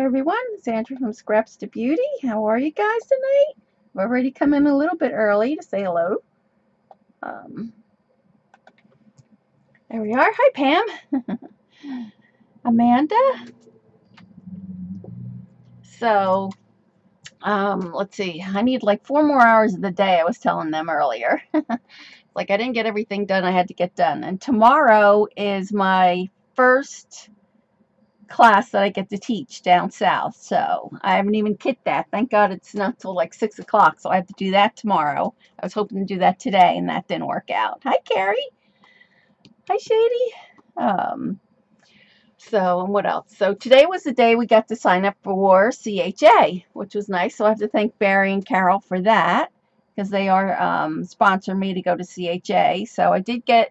everyone, it's Andrew from Scraps to Beauty. How are you guys tonight? I've already come in a little bit early to say hello. There we are. Hi, Pam. Amanda. So, let's see. I need like 4 more hours of the day, I was telling them earlier. Like I didn't get everything done I had to get done. And tomorrow is my first class that I get to teach down south, so I haven't even hit that. Thank God it's not till like 6 o'clock, so I have to do that tomorrow. I was hoping to do that today, and that didn't work out. Hi, Carrie. Hi, Shady. And what else? So today was the day we got to sign up for CHA, which was nice. So I have to thank Barry and Carol for that, because they are sponsoring me to go to CHA. So I didn't get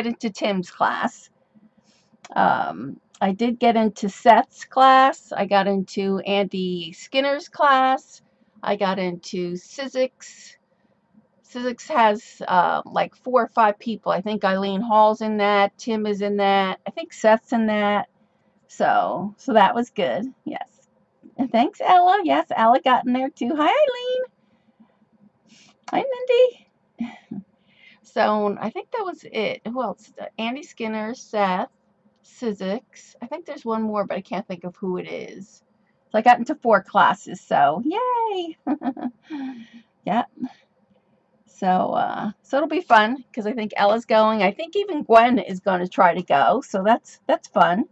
into Tim's class. I did get into Seth's class. I got into Andy Skinner's class. I got into Sizzix. Sizzix has like 4 or 5 people. I think Eileen Hall's in that. Tim is in that. I think Seth's in that. So that was good. Yes. And thanks, Ella. Yes, Ella got in there too. Hi, Eileen. Hi, Mindy. So I think that was it. Who else? Andy Skinner, Seth, Sizzix. I think there's one more, but I can't think of who it is. So I got into 4 classes, so yay! Yeah. So it'll be fun because I think Ella's going. I think even Gwen is going to try to go, so that's fun.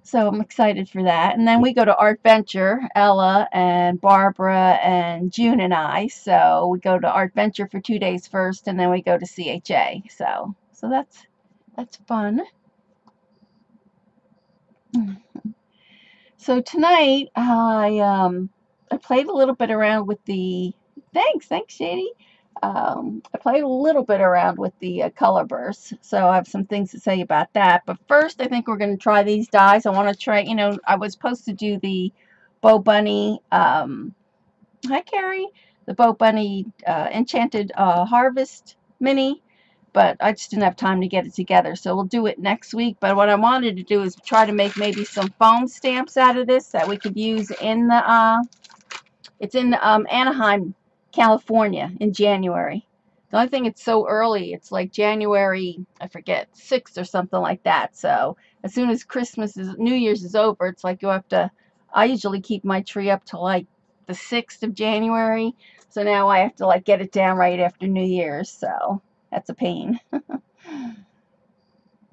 So I'm excited for that. And then we go to Art Venture, Ella and Barbara and June and I. So we go to Art Venture for 2 days first, and then we go to CHA. So that's fun. So tonight I played a little bit around with the thanks Shady. I played a little bit around with the color bursts, so I have some things to say about that. But first, I think we're going to try these dies. I want to try. I was supposed to do the Bo Bunny. Hi, Carrie. The Bo Bunny Enchanted Harvest mini. But I just didn't have time to get it together, so we'll do it next week. But what I wanted to do is try to make maybe some foam stamps out of this that we could use in the, it's in Anaheim, California in January. The only thing, it's so early. It's like January, I forget, 6th or something like that. So as soon as New Year's is over, it's like you have to, I usually keep my tree up to like the 6th of January. So now I have to like get it down right after New Year's. So that's a pain.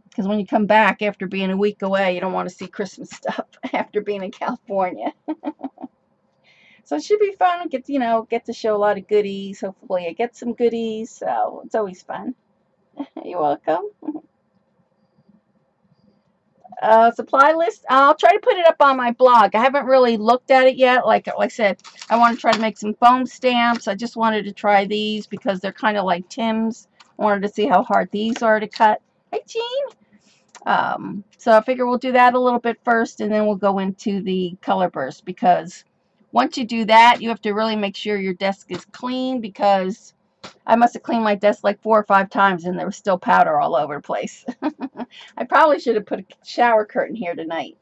Because when you come back after being a week away, you don't want to see Christmas stuff after being in California. So it should be fun. Get to show a lot of goodies. Hopefully I get some goodies. So it's always fun. You're welcome. Supply list. I'll try to put it up on my blog. I haven't really looked at it yet. Like I said, I want to try to make some foam stamps. I just wanted to try these because they're kind of like Tim's. I wanted to see how hard these are to cut. Hi, Jean. So I figure we'll do that a little bit first, and then we'll go into the color burst, because once you do that, you have to really make sure your desk is clean, because I must have cleaned my desk like 4 or 5 times and there was still powder all over the place. I probably should have put a shower curtain here tonight,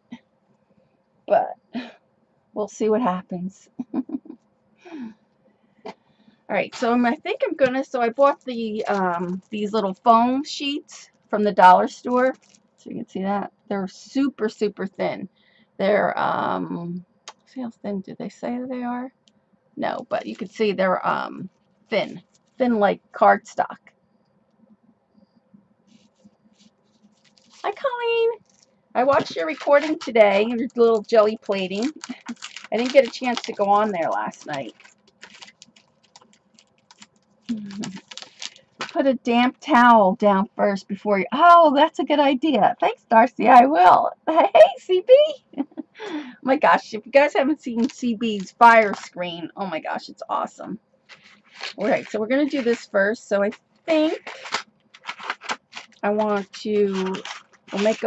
but we'll see what happens. All right, so I think I'm gonna. So I bought the these little foam sheets from the dollar store. So you can see that they're super thin. They're see how thin do they say they are? No, but you can see they're thin like cardstock. Hi, Colleen. I watched your recording today, your little jelly plating. I didn't get a chance to go on there last night. Put a damp towel down first before you. Oh, that's a good idea. Thanks, Darcy. I will. Hey, CB. Oh my gosh, if you guys haven't seen CB's fire screen, oh my gosh, it's awesome. All right, so we're going to do this first. So I think I want to, we'll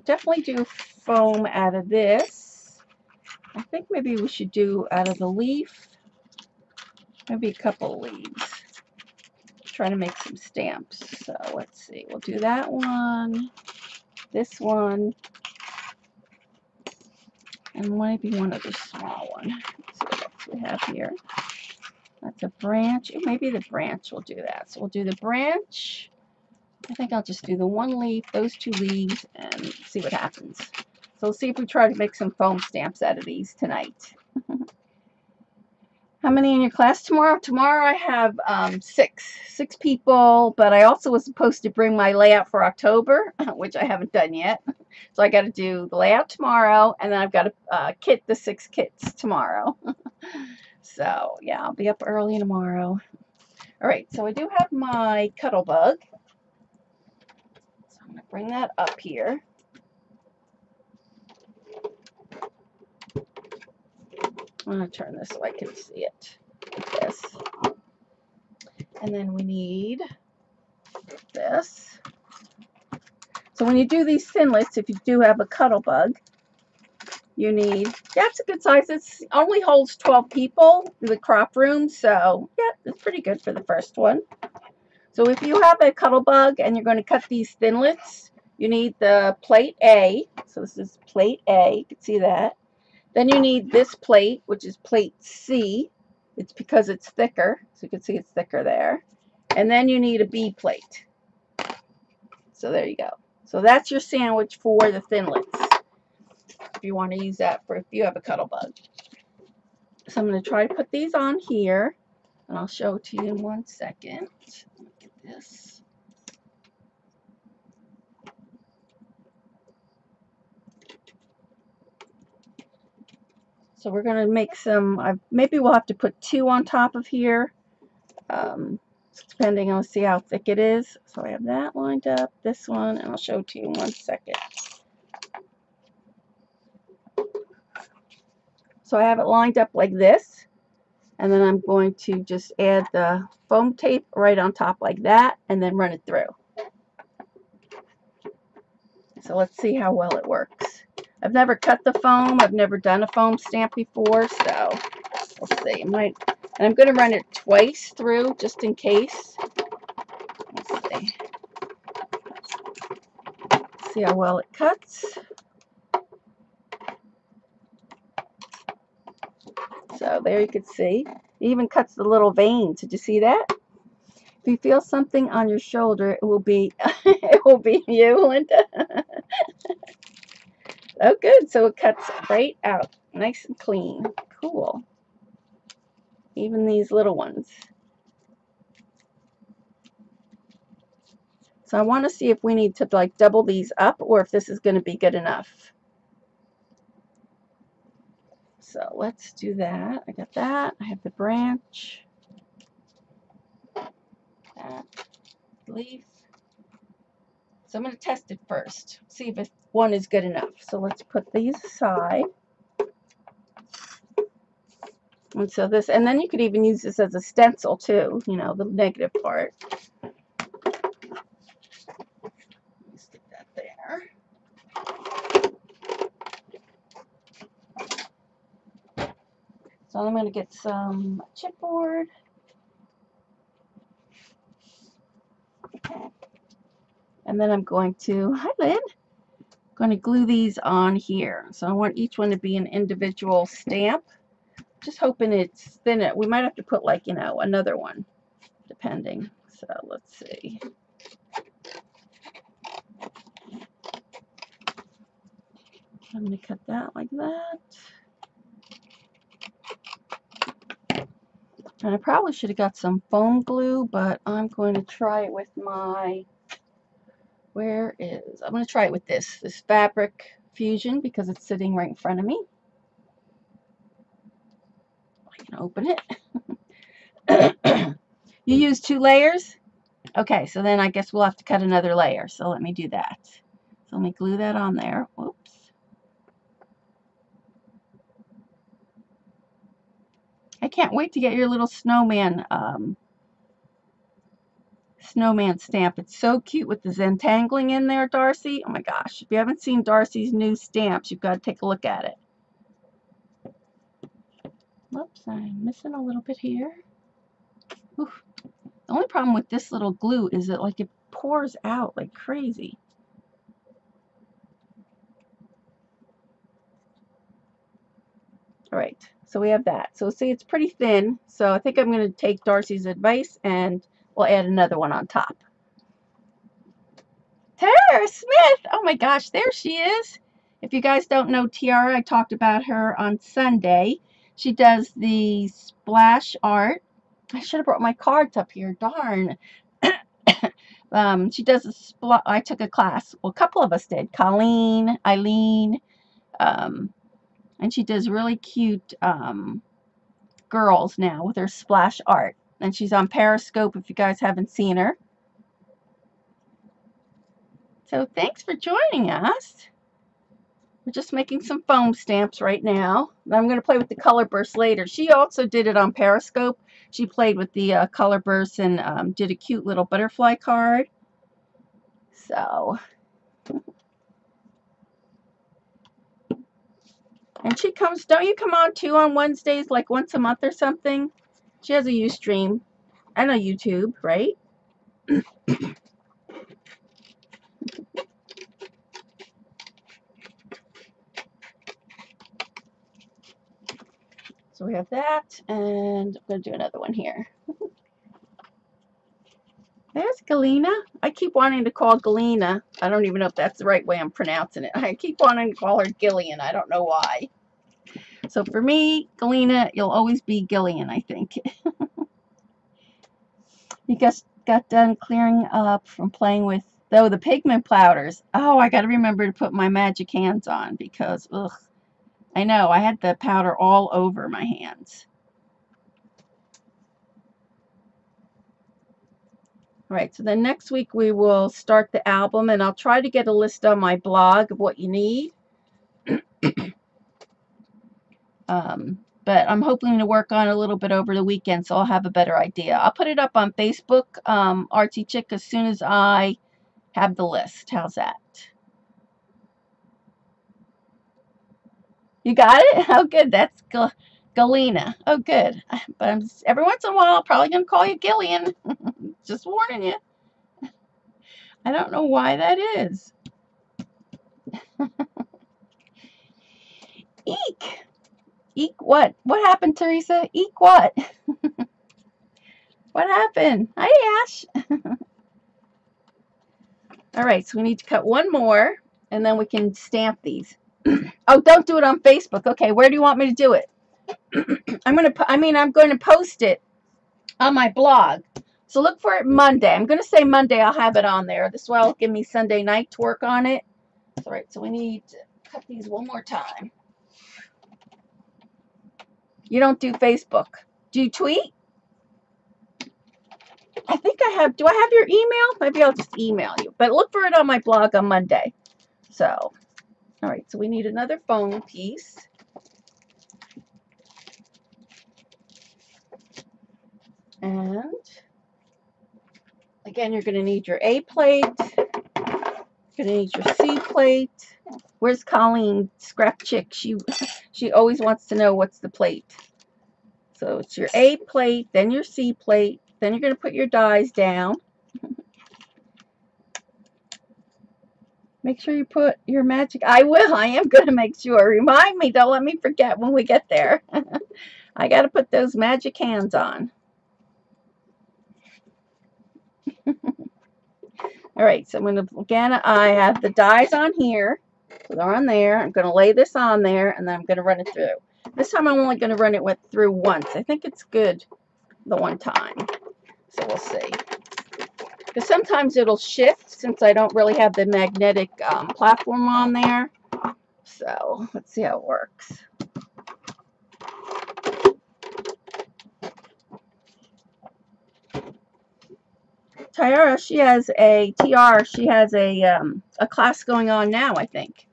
definitely do foam out of this. I think maybe we should do out of the leaf, maybe a couple of leaves. Try to make some stamps. So let's see, we'll do that one, this one, and maybe one other small one. Let's see what else we have here. That's a branch. Maybe the branch will do that. So we'll do the branch. I think I'll just do the one leaf, those 2 leaves, and see what happens. So we'll see if we try to make some foam stamps out of these tonight. How many in your class tomorrow? Tomorrow I have 6 people, but I also was supposed to bring my layout for October, which I haven't done yet. So I got to do the layout tomorrow, and then I've got to kit the 6 kits tomorrow. So yeah, I'll be up early tomorrow. All right, so I do have my Cuttlebug. So I'm going to bring that up here. I'm going to turn this so I can see it like this. And then we need this. So when you do these thinlits, if you do have a Cuttlebug, you need, yeah, it's a good size. It only holds 12 people in the crop room, so yeah, it's pretty good for the first one. So if you have a Cuttlebug and you're going to cut these thinlits, you need the plate A. So this is plate A, you can see that. Then you need this plate, which is plate C. It's because it's thicker, so you can see it's thicker there. And then you need a B plate. So there you go. So that's your sandwich for the thinlits, if you want to use that for if you have a Cuttlebug. So I'm going to try to put these on here, and I'll show it to you in 1 second. Look at this. So we're going to make some, maybe we'll have to put 2 on top of here, depending on, see how thick it is. So I have that lined up, this one, and I'll show it to you in 1 second. So I have it lined up like this, and then I'm going to just add the foam tape right on top like that, and then run it through. So let's see how well it works. I've never cut the foam. I've never done a foam stamp before, so we'll see. And I'm going to run it twice through just in case. Let's see. See how well it cuts. So there you can see. It even cuts the little veins. Did you see that? If you feel something on your shoulder, it will be it will be you, Linda. Oh, good. So it cuts right out, nice and clean. Cool. Even these little ones. So I want to see if we need to like double these up or if this is going to be good enough. So let's do that. I got that. I have the branch. That leaf. So I'm going to test it first. See if one is good enough. So let's put these aside. And so this, and then you could even use this as a stencil too, you know, the negative part. Stick that there. So I'm going to get some chipboard. And then I'm going to, hi Lynn, going to glue these on here. So I want each one to be an individual stamp. Just hoping it's thin. We might have to put like, you know, another one, depending. So let's see. I'm going to cut that like that. And I probably should have got some foam glue, but I'm going to try it with my, I'm going to try it with this Fabric Fusion because it's sitting right in front of me. I can open it. You use 2 layers? Okay, so then I guess we'll have to cut another layer. So let me do that. So let me glue that on there. Whoops. I can't wait to get your little snowman stamp. It's so cute with the Zentangling in there, Darcy. Oh my gosh. If you haven't seen Darcy's new stamps, you've got to take a look at it. Whoops, I'm missing a little bit here. Oof. The only problem with this little glue is that like it pours out like crazy. All right, so we have that. So see, it's pretty thin. So I think I'm going to take Darcy's advice and we'll add another one on top. Tiare Smith! Oh my gosh, there she is. If you guys don't know Tiara, I talked about her on Sunday. She does the splash art. I should have brought my cards up here, darn. She does I took a class. Well, a couple of us did. Colleen, Eileen, and she does really cute girls now with her splash art. And she's on Periscope if you guys haven't seen her. So thanks for joining us. We're just making some foam stamps right now. I'm going to play with the color burst later. She also did it on Periscope. She played with the color burst and did a cute little butterfly card. So, and she comes, don't you come on too on Wednesdays, like once a month or something? She has a Ustream and a YouTube, right? So we have that, and I'm going to do another one here. There's Galena. I keep wanting to call Galena. I don't even know if that's the right way I'm pronouncing it. I keep wanting to call her Gillian. I don't know why. So for me, Galena, you'll always be Gillian, I think. You just got done clearing up from playing with, though, the pigment powders. Oh, I got to remember to put my magic hands on because, ugh, I know, I had the powder all over my hands. All right, so then next week we will start the album, and I'll try to get a list on my blog of what you need. But I'm hoping to work on a little bit over the weekend, so I'll have a better idea. I'll put it up on Facebook, Artsy Chick, as soon as I have the list. How's that? You got it? Oh, good. That's Galena. Oh, good. But every once in a while, I'm probably going to call you Gillian. Just warning you. I don't know why that is. Eek. Eek what? What happened, Teresa? Eek what? What happened? Hi, Ash. All right, so we need to cut one more, and then we can stamp these. Oh, don't do it on Facebook. Okay, where do you want me to do it? I'm going to post it on my blog. So look for it Monday. I'm going to say Monday I'll have it on there. This will give me Sunday night to work on it. All right, so we need to cut these one more time. You don't do Facebook. Do you tweet? I think I have. Do I have your email? Maybe I'll just email you. But look for it on my blog on Monday. So, all right, so we need another foam piece. And again, you're going to need your A plate. You're going to need your C plate. Where's Colleen, Scrap Chick? She always wants to know what's the plate. So it's your A plate, then your C plate, then you're going to put your dies down. Make sure you put your magic. I will. I am going to make sure. Remind me. Don't let me forget when we get there. I got to put those magic hands on. All right. So I'm going to, again, I have the dies on here. So they're on there. I'm going to lay this on there, and then I'm going to run it through. This time I'm only going to run it through once. I think it's good the one time. So we'll see. Because sometimes it'll shift since I don't really have the magnetic platform on there. So let's see how it works. Tiara, she has a class going on now, I think.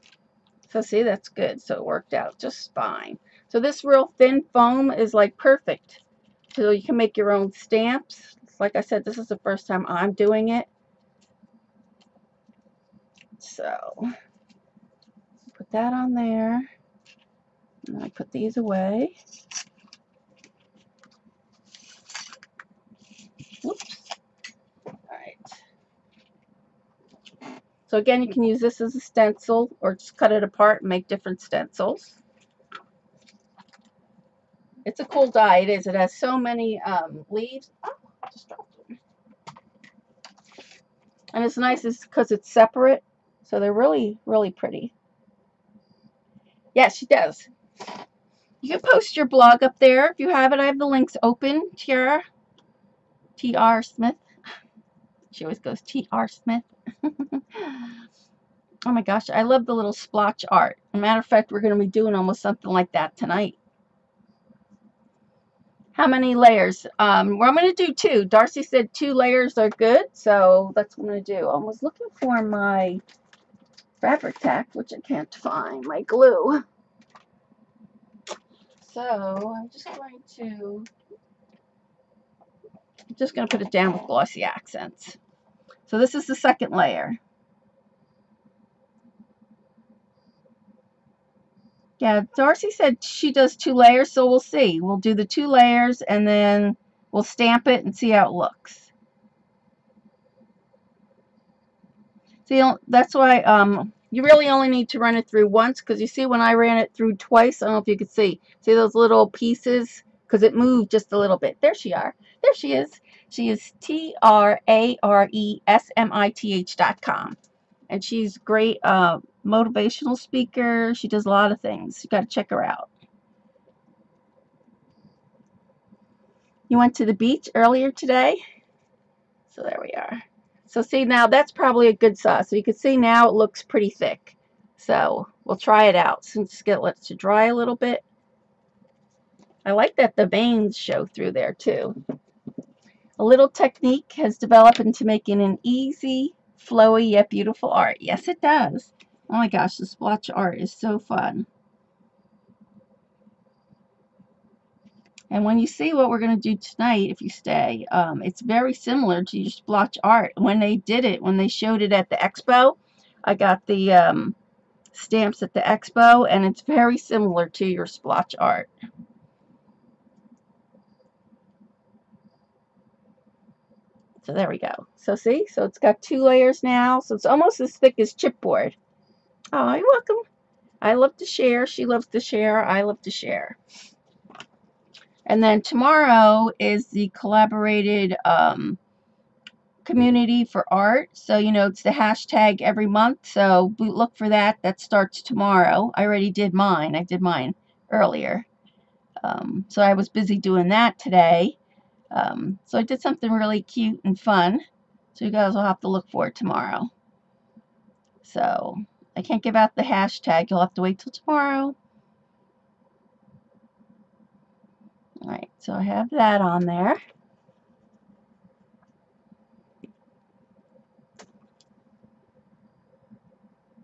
So see, that's good. So it worked out just fine. So this real thin foam is like perfect. So you can make your own stamps. Like I said, this is the first time I'm doing it. So put that on there. And I put these away. Whoops. All right. So again, you can use this as a stencil or just cut it apart and make different stencils. It's a cool die. It is. It has so many leaves. Oh, I just dropped them. And it's nice because it's separate. So they're really, really pretty. Yeah, she does. You can post your blog up there if you have it. I have the links open. Tiare. T.R. Smith. She always goes T.R. Smith. Oh my gosh, I love the little splotch art. As a matter of fact, we're going to be doing almost something like that tonight. How many layers? Well, I'm going to do 2. Darcy said 2 layers are good, so that's what I'm going to do. I was looking for my fabric tack, which I can't find, my glue. So I'm just going to put it down with glossy accents. So this is the second layer. Yeah, Darcy said she does 2 layers, so we'll see. We'll do the 2 layers and then we'll stamp it and see how it looks. See, that's why you really only need to run it through once, because you see when I ran it through twice, I don't know if you could see those little pieces, because it moved just a little bit. There she are. There she is. She is TiareSmith.com. And she's great motivational speaker. She does a lot of things. You got to check her out. You went to the beach earlier today? So there we are. So see, now that's probably a good size. So you can see now it looks pretty thick. So we'll try it out since it lets it dry a little bit. I like that the veins show through there too. A little technique has developed into making an easy, flowy, yet beautiful art. Yes, it does. Oh my gosh, the splotch art is so fun. And when you see what we're going to do tonight, if you stay, it's very similar to your splotch art. When they did it, when they showed it at the expo, I got the stamps at the expo, and it's very similar to your splotch art. So there we go. So see, so it's got 2 layers now, so it's almost as thick as chipboard. Oh, you're welcome. I love to share. She loves to share. I love to share. And then tomorrow is the collaborated community for art. So, you know, it's the hashtag every month. So look for that. That starts tomorrow. I already did mine. I did mine earlier. So I was busy doing that today. So I did something really cute and fun. So you guys will have to look for it tomorrow. So I can't give out the hashtag. You'll have to wait till tomorrow. All right, so I have that on there.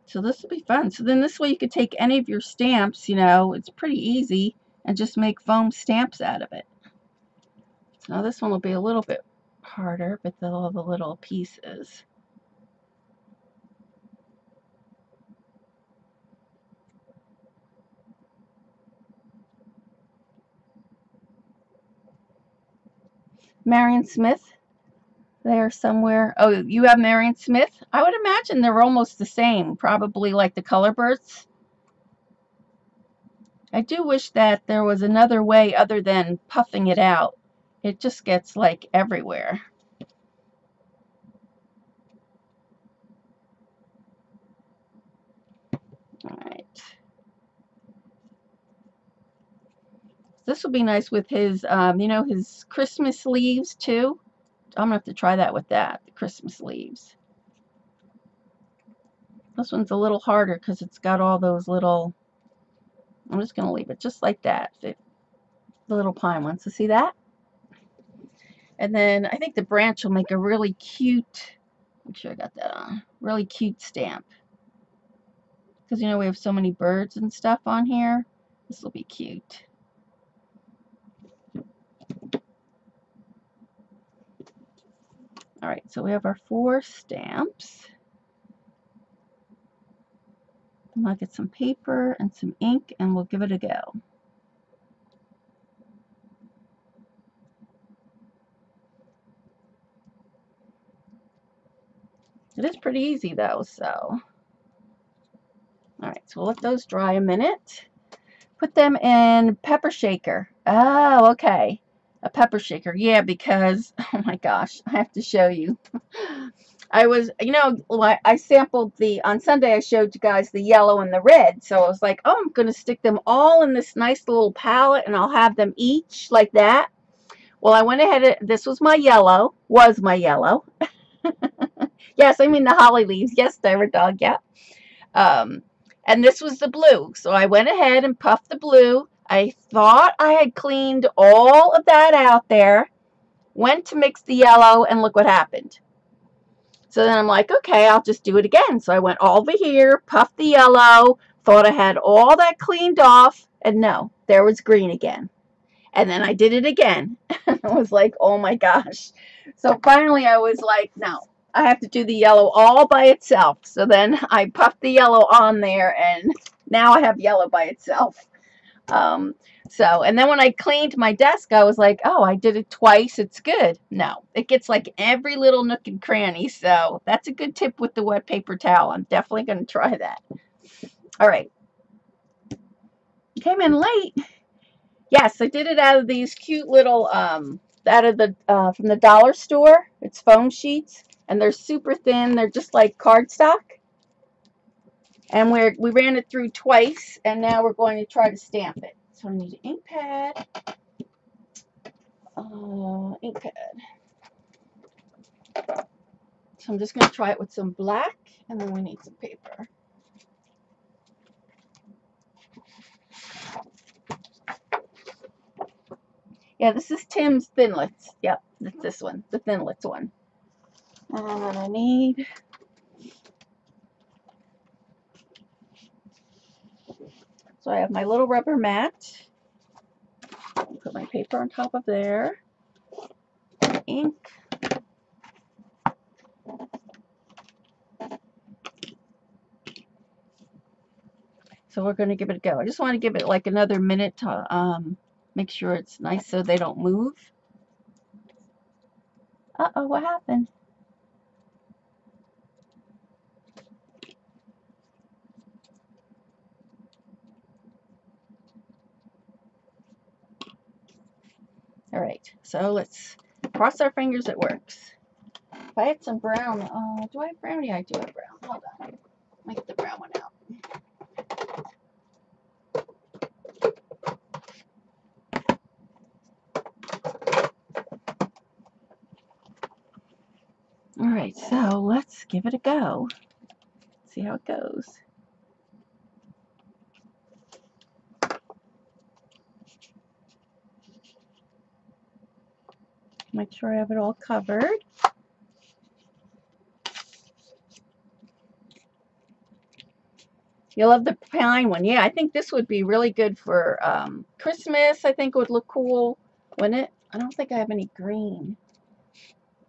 So this will be fun. So then this way you could take any of your stamps, you know, it's pretty easy, and just make foam stamps out of it. So now this one will be a little bit harder with all the little pieces. Marion Smith, there somewhere. Oh, you have Marion Smith? I would imagine they're almost the same, probably like the color bursts. I do wish that there was another way other than puffing it out. It just gets like everywhere. All right. This will be nice with his, you know, his Christmas leaves too. I'm gonna have to try that with that, the Christmas leaves. This one's a little harder because it's got all those little, I'm just gonna leave it just like that, the little pine ones. So see that? And then I think the branch will make a really cute, make sure I got that on, really cute stamp. Because you know we have so many birds and stuff on here. This will be cute. All right, so we have our 4 stamps. And I'll get some paper and some ink and we'll give it a go. It is pretty easy though, so. All right, so we'll let those dry a minute. Put them in pepper shaker. Oh, okay. A pepper shaker. Yeah, because, oh my gosh, I have to show you. I was, I sampled on Sunday I showed you guys the yellow and the red. So I was like, oh, I'm going to stick them all in this nice little palette and I'll have them each like that. Well, I went ahead, this was my yellow, Yes, I mean the holly leaves. Yes, Diver Dog, yeah. Um, and this was the blue. So I went ahead and puffed the blue. I thought I had cleaned all of that out there, went to mix the yellow, and look what happened. So then I'm like, okay, I'll just do it again. So I went over here, puffed the yellow, thought I had all that cleaned off, and no, there was green again. And then I did it again. I was like, oh my gosh. So finally I was like, no, I have to do the yellow all by itself. So then I puffed the yellow on there and now I have yellow by itself. And then when I cleaned my desk, I was like, oh, I did it twice. It's good. No, it gets like every little nook and cranny. So that's a good tip with the wet paper towel. I'm definitely going to try that. All right. Came in late. Yes, I did it out of these cute little, from the dollar store. It's foam sheets, and they're super thin. They're just like cardstock. And we ran it through twice, and now we're going to try to stamp it. So I need an ink pad. So I'm just going to try it with some black, and then we need some paper. Yeah, this is Tim's Thinlits. Yep, that's this one, the Thinlits one. And then I need... So I have my little rubber mat. Put my paper on top of there. Ink. So we're going to give it a go. I just want to give it like another minute to make sure it's nice so they don't move. Uh-oh, what happened? All right, so let's cross our fingers it works. If I had some brown, do I have brown? Yeah, I do have brown. Hold on. Let me get the brown one out. All right, so let's give it a go. See how it goes. Make sure I have it all covered. You love the pine one. Yeah, I think this would be really good for Christmas. I think it would look cool, wouldn't it? I don't think I have any green.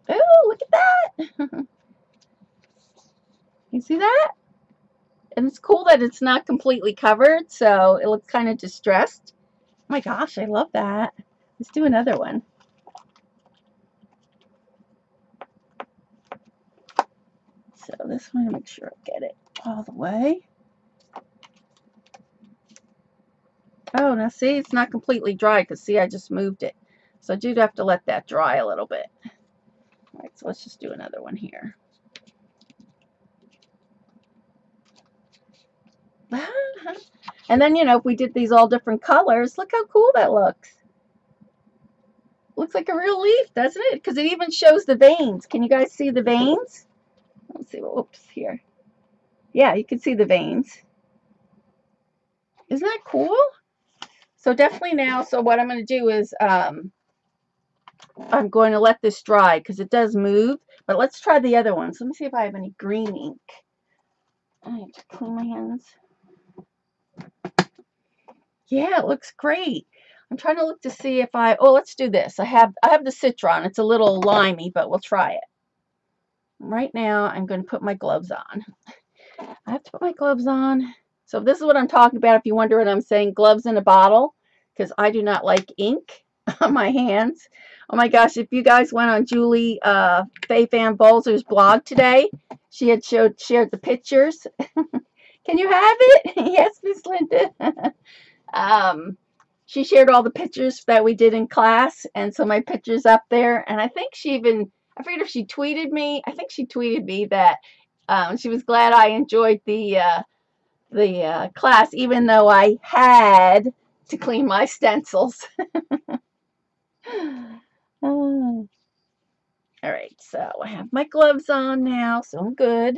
Oh, look at that. You see that? And it's cool that it's not completely covered, so it looks kind of distressed. Oh my gosh, I love that. Let's do another one. So this one, make sure I get it all the way. Oh, now see, it's not completely dry because see, I just moved it. So I do have to let that dry a little bit. All right, so let's just do another one here. And then, you know, if we did these all different colors, look how cool that looks. Looks like a real leaf, doesn't it? Because it even shows the veins. Can you guys see the veins? Let's see. Whoops, here. Yeah, you can see the veins. Isn't that cool? So definitely now, so what I'm going to do is I'm going to let this dry because it does move. But let's try the other ones. Let me see if I have any green ink. I need to clean my hands. Yeah, it looks great. I'm trying to look to see if let's do this. I have the Citron. It's a little limey, but we'll try it. Right now, I'm going to put my gloves on. I have to put my gloves on. So this is what I'm talking about. If you wonder what I'm saying, gloves in a bottle, because I do not like ink on my hands. Oh my gosh, if you guys went on Julie Faye Fan Bolzer's blog today, she had shared the pictures. Can you have it? Yes, Miss Linda. she shared all the pictures that we did in class, and so my picture's up there. And I think she even, I forget if she tweeted me. I think she tweeted me that she was glad I enjoyed the class, even though I had to clean my stencils. All right, so I have my gloves on now, so I'm good.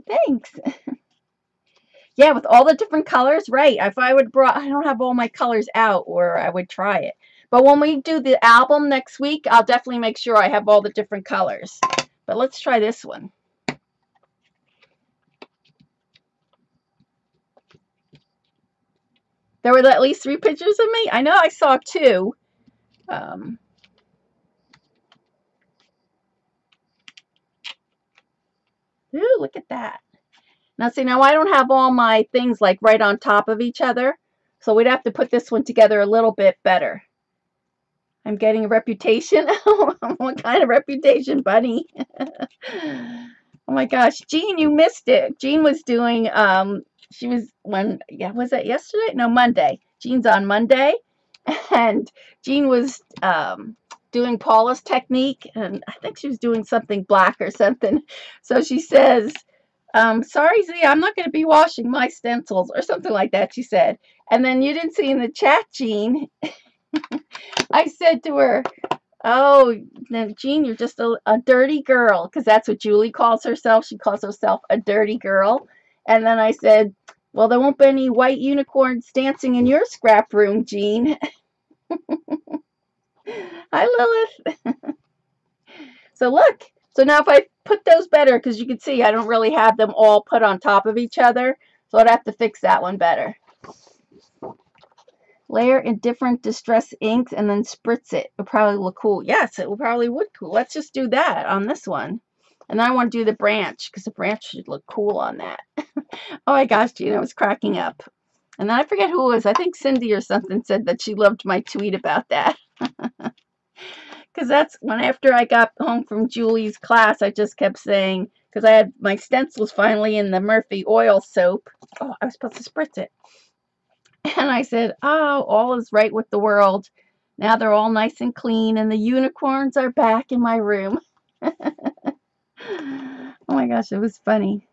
Thanks. Yeah, with all the different colors, right. If I would brought, I don't have all my colors out, or I would try it. But when we do the album next week, I'll definitely make sure I have all the different colors. But let's try this one. There were at least 3 pictures of me. I know I saw 2. Ooh, look at that. Now, see, now I don't have all my things like right on top of each other, so we'd have to put this one together a little bit better. I'm getting a reputation. What kind of reputation, buddy? Oh my gosh, Jean, you missed it. Jean was doing, she was, yeah, was that yesterday? No, Monday. Jean's on Monday, and Jean was doing Paula's technique, and I think she was doing something black or something. So she says, sorry, Z, I'm not going to be washing my stencils, or something like that, she said. And then you didn't see in the chat, Jean, I said to her, oh, Jean, you're just a dirty girl, because that's what Julie calls herself. She calls herself a dirty girl. And then I said, well, there won't be any white unicorns dancing in your scrap room, Jean. Hi, Lilith. So look. So now if I put those better, because you can see I don't really have them all put on top of each other, so I'd have to fix that one better. Layer in different distress inks and then spritz it. It'll probably look cool. Yes, it will probably look cool. Let's just do that on this one. And then I want to do the branch, because the branch should look cool on that. Oh my gosh, Gina was cracking up. And then I forget who it was. I think Cindy or something said that she loved my tweet about that. Because that's when, after I got home from Julie's class, I just kept saying, because I had my stencils finally in the Murphy oil soap. Oh, I was supposed to spritz it. And I said, oh, all is right with the world. Now they're all nice and clean, and the unicorns are back in my room. Oh my gosh, it was funny.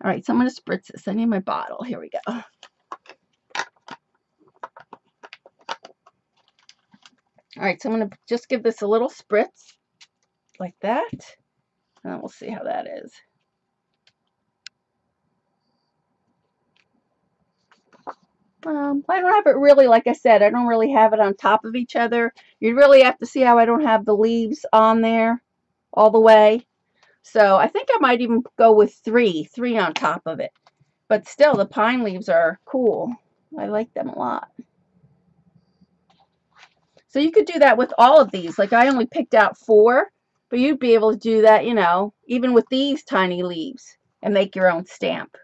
All right, so I'm going to spritz this. I need my bottle. Here we go. All right, so I'm going to just give this a little spritz like that. And we'll see how that is. I don't have it really, like I said, I don't really have it on top of each other. You really have to see how I don't have the leaves on there all the way. So I think I might even go with three on top of it. But still, the pine leaves are cool. I like them a lot. So you could do that with all of these. Like I only picked out 4, but you'd be able to do that, you know, even with these tiny leaves and make your own stamp.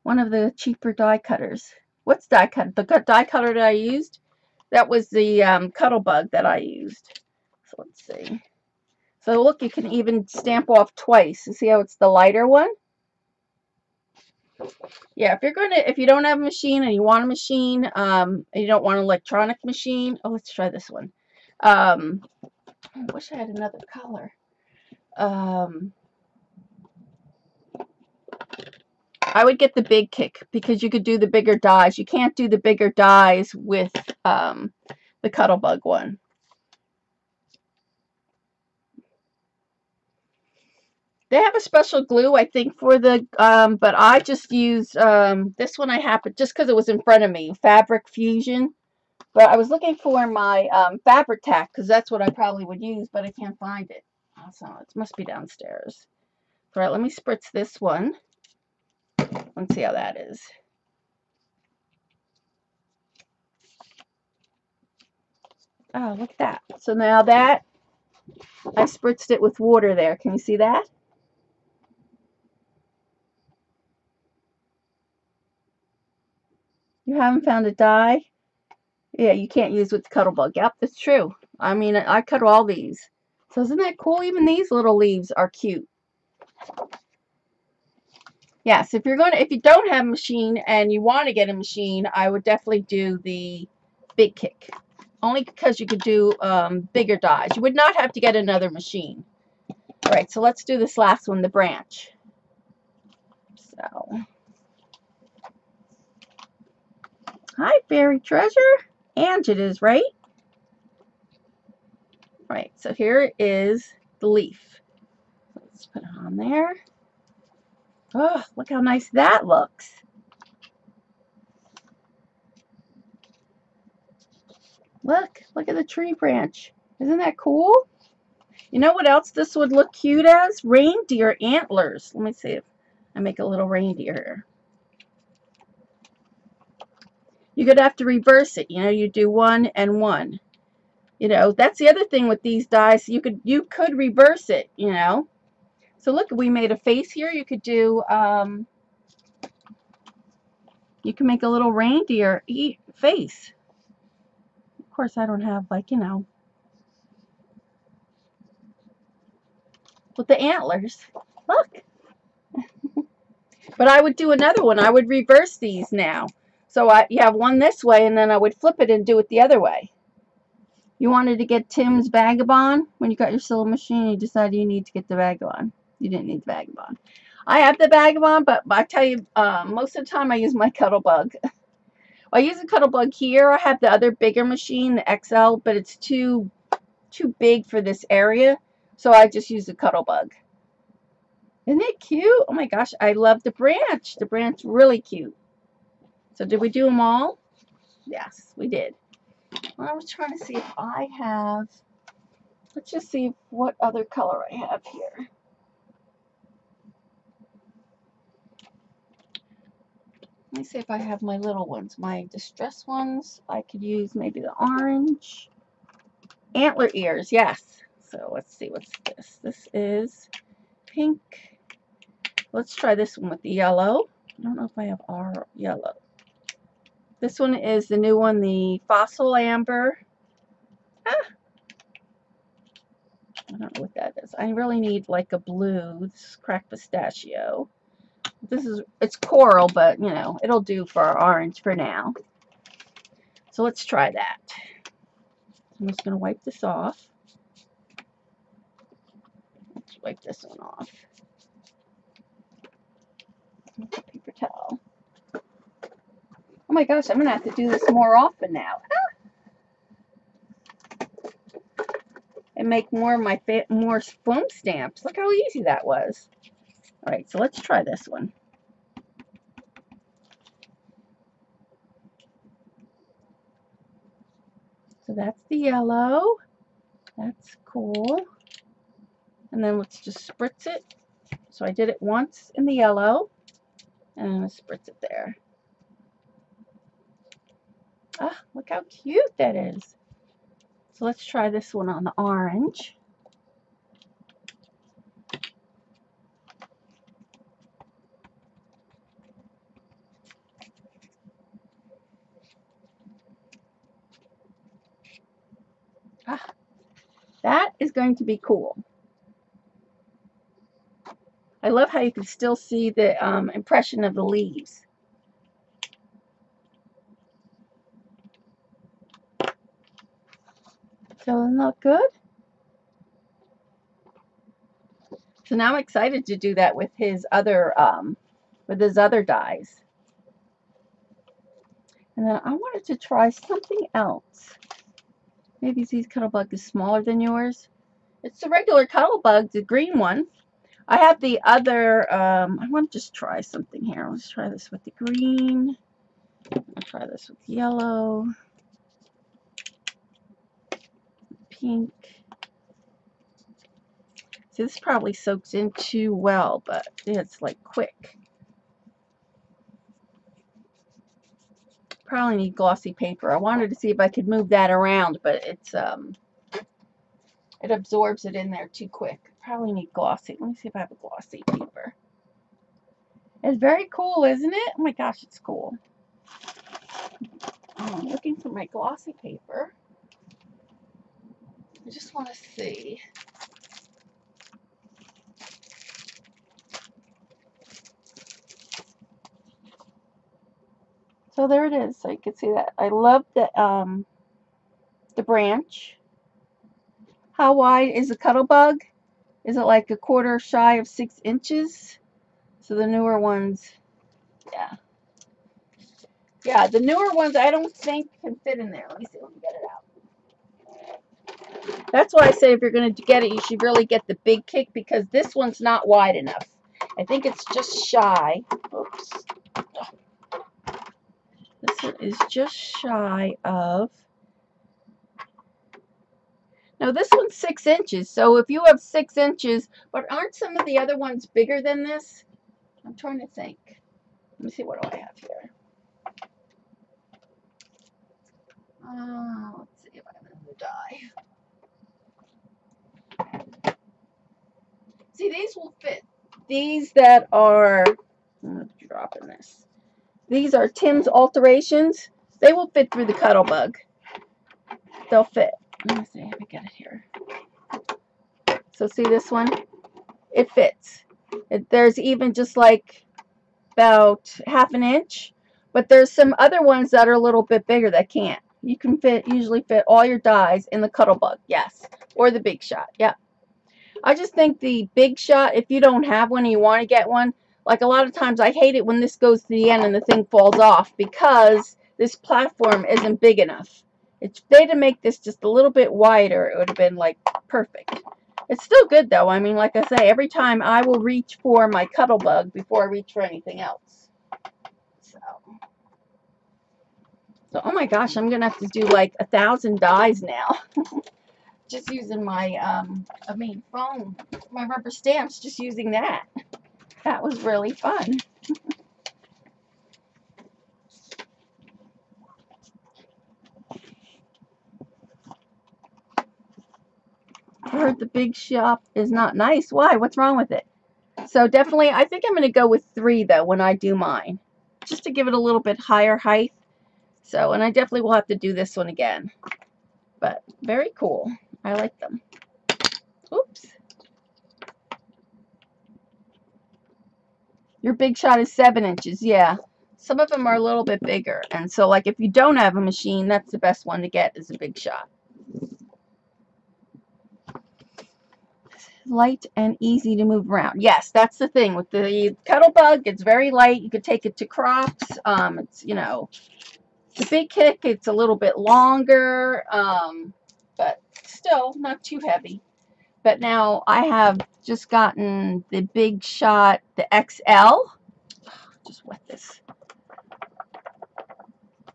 One of the cheaper die cutters. What's die cutter? The die cutter that I used? That was the Cuttlebug that I used. So let's see. So look, you can even stamp off twice. You see how it's the lighter one? Yeah, if you don't have a machine and you want a machine, and you don't want an electronic machine. Oh, let's try this one. I wish I had another color. I would get the big kick, because you could do the bigger dies. You can't do the bigger dies with the Cuttlebug one. They have a special glue, I think, for the, but I just used, this one I happened, just because it was in front of me, Fabric Fusion. But I was looking for my fabric tack, because that's what I probably would use, but I can't find it. So it must be downstairs. All right, let me spritz this one. Let's see how that is. Oh, look at that. So now that, I spritzed it with water there. Can you see that? You haven't found a die? Yeah, you can't use with the Cuttlebug. Yep, that's true. I mean, I cut all these. So isn't that cool? Even these little leaves are cute. Yes, if you don't have a machine and you want to get a machine, I would definitely do the Big Kick. Only because you could do bigger dies. You would not have to get another machine. All right, so let's do this last one, the branch. So, hi, Fairy Treasure. And it is, right? Right, so here is the leaf. Let's put it on there. Oh, look how nice that looks. Look at the tree branch. Isn't that cool? You know what else this would look cute as? Reindeer antlers. Let me see if I make a little reindeer here. You're going to have to reverse it. You know, you do 1 and 1. You know, that's the other thing with these dies. You could reverse it, you know. So look, we made a face here. You could do, you can make a little reindeer face. Of course, I don't have, like, you know, with the antlers. Look. But I would do another one. I would reverse these now. So you have one this way, and then I would flip it and do it the other way. You wanted to get Tim's Vagabond when you got your sewing machine. You decided you need to get the Vagabond. You didn't need the Vagabond. I have the Vagabond, but I tell you, most of the time I use my Cuttlebug. I use a Cuttlebug here. I have the other bigger machine, the XL, but it's too big for this area, so I just use the Cuttlebug. Isn't it cute? Oh my gosh, I love the branch. The branch really cute. So did we do them all? Yes, we did. Well, I was trying to see if I have, let's just see what other color I have here. Let me see if I have my little ones, my distress ones. I could use maybe the orange. Antler ears, yes. So let's see, what's this? This is pink. Let's try this one with the yellow. I don't know if I have our yellow. This one is the new one, the fossil amber. Ah, I don't know what that is. I really need like a blue. This is cracked pistachio. It's coral, but you know, it'll do for our orange for now. So let's try that. I'm just going to wipe this off. Let's wipe this one off. Paper towel. Oh my gosh, I'm going to have to do this more often now. And make more of my more foam stamps. Look how easy that was. All right, so let's try this one. So that's the yellow. That's cool. And then let's just spritz it. So I did it once in the yellow. And I'm going to spritz it there. Ah, look how cute that is. So let's try this one on the orange. Ah, that is going to be cool. I love how you can still see the impression of the leaves. Doesn't look good? So now I'm excited to do that with his other dies. And then I wanted to try something else. Maybe Z's Cuttlebug is smaller than yours. It's the regular Cuttlebug, the green one. I have the other, I want to just try something here. Let's try this with the green. I'll try this with yellow. Pink. See, this probably soaks in too well, but it's like quick. Probably need glossy paper. I wanted to see if I could move that around, but it's it absorbs it in there too quick. Probably need glossy. Let me see if I have a glossy paper. It's very cool, isn't it? Oh my gosh, it's cool. I'm looking for my glossy paper. I just want to see. So there it is. So you can see that. I love the branch. How wide is the Cuttlebug? Is it like a quarter shy of 6 inches? So the newer ones, yeah. Yeah, the newer ones I don't think can fit in there. Let me see, let me get it out. That's why I say if you're going to get it, you should really get the big kick because this one's not wide enough. I think it's just shy. Oops. This one is just shy of. Now this one's 6 inches. So if you have 6 inches, but aren't some of the other ones bigger than this? I'm trying to think. Let me see, what do I have here? Let's see if I have another die. See, these will fit. These that are, I'm going to drop in this. These are Tim's alterations. They will fit through the Cuttlebug. They'll fit. Let me see if I get it here. So see this one? It fits. There's even just like about ½ an inch, but there's some other ones that are a little bit bigger that can't. You can usually fit all your dies in the Cuttlebug, yes, or the Big Shot, yeah. I just think the Big Shot, if you don't have one and you want to get one, like a lot of times I hate it when this goes to the end and the thing falls off because this platform isn't big enough. If they'd to make this just a little bit wider, it would have been like perfect. It's still good though. I mean, like I say, every time I will reach for my Cuttlebug before I reach for anything else. So oh my gosh, I'm gonna have to do like 1,000 dies now. Just using my foam, my rubber stamps, just using that. That was really fun. I heard the Big Shop is not nice. Why? What's wrong with it? So definitely, I think I'm going to go with 3 though when I do mine, just to give it a little bit higher height. So, and I definitely will have to do this one again. But very cool. I like them. Oops. Your Big Shot is 7 inches. Yeah. Some of them are a little bit bigger. And so like if you don't have a machine, that's the best one to get is a Big Shot. Light and easy to move around. Yes, that's the thing with the Cuttlebug. It's very light. You could take it to crops. It's, you know, the Big Kick, it's a little bit longer, but still not too heavy. But now I have just gotten the Big Shot, the XL. Just wet this.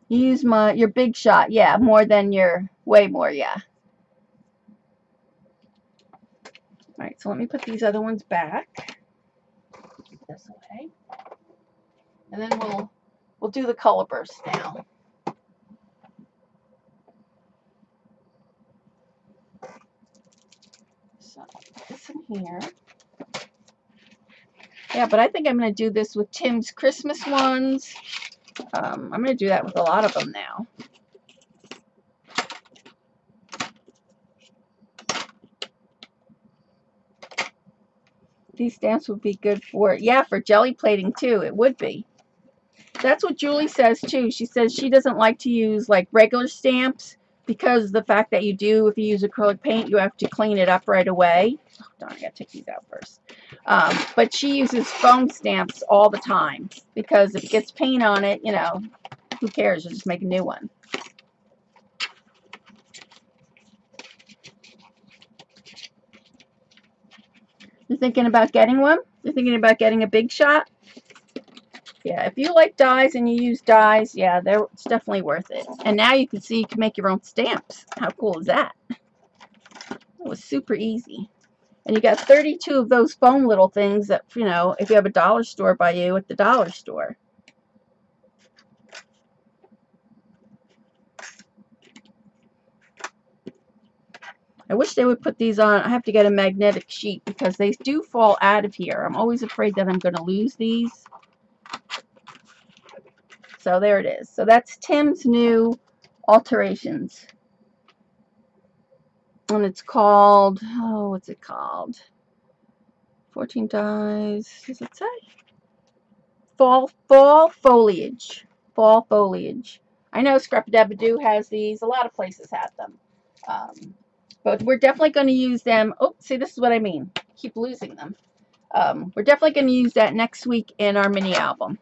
You use your Big Shot, yeah, more than your, way more, yeah. All right, so let me put these other ones back this way, and then we'll do the color burst now. So put this in here. Yeah, but I think I'm going to do this with Tim's Christmas ones. I'm going to do that with a lot of them now. These stamps would be good for, yeah, for jelly plating too. It would be. That's what Julie says too. She says she doesn't like to use like regular stamps because the fact that you do, if you use acrylic paint, you have to clean it up right away. Oh, darn, I gotta take these out first. But she uses foam stamps all the time because if it gets paint on it, you know, who cares? You'll just make a new one. You're thinking about getting one? You're thinking about getting a Big Shot? Yeah, if you like dies and you use dies, yeah, it's definitely worth it. And now you can see you can make your own stamps. How cool is that? It was super easy. And you got 32 of those foam little things that, you know, if you have a dollar store by you at the dollar store. I wish they would put these on. I have to get a magnetic sheet because they do fall out of here. I'm always afraid that I'm going to lose these. So there it is. So that's Tim's new alterations. And it's called, oh, what's it called? 14 dies. Does it say? Fall Foliage. fall foliage. I know Scrap-a-Dab-a-Doo has these. A lot of places have them. But we're definitely going to use them. Oh, see, this is what I mean. Keep losing them. We're definitely going to use that next week in our mini album.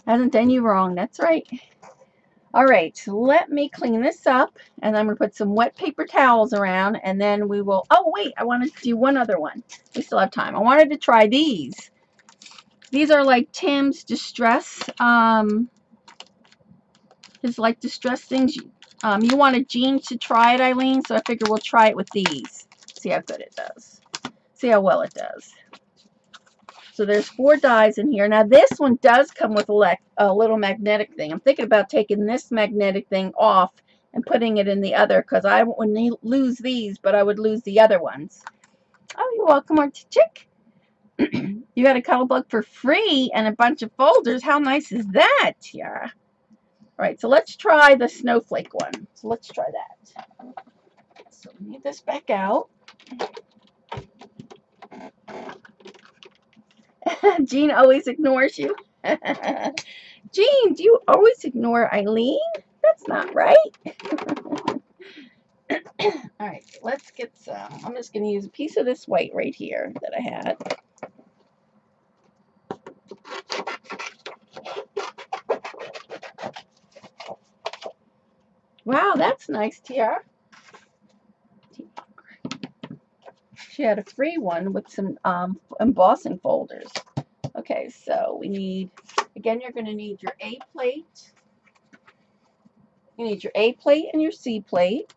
Hasn't done you wrong. That's right. All right, so let me clean this up, and I'm going to put some wet paper towels around, and then we will, oh wait, I wanted to do one other one. We still have time. I wanted to try these. These are like Tim's Distress, his like distress things. You wanted Jean to try it, Eileen, so I figure we'll try it with these. See how good it does. See how well it does. So there's 4 dies in here. Now this one does come with a little magnetic thing. I'm thinking about taking this magnetic thing off and putting it in the other, because I wouldn't lose these, but I would lose the other ones. Oh, you're welcome, Artichick. You got a color book for free and a bunch of folders. How nice is that, Tiara? All right, so let's try the snowflake one. So let's try that. So we need this back out. Jean always ignores you. Jean, do you always ignore Eileen? That's not right. All right, let's get some. I'm just going to use a piece of this white right here that I had. Wow, that's nice, Tiara. She had a free one with some embossing folders. Okay, so we need, again, you're going to need your A plate. You need your A plate and your C plate.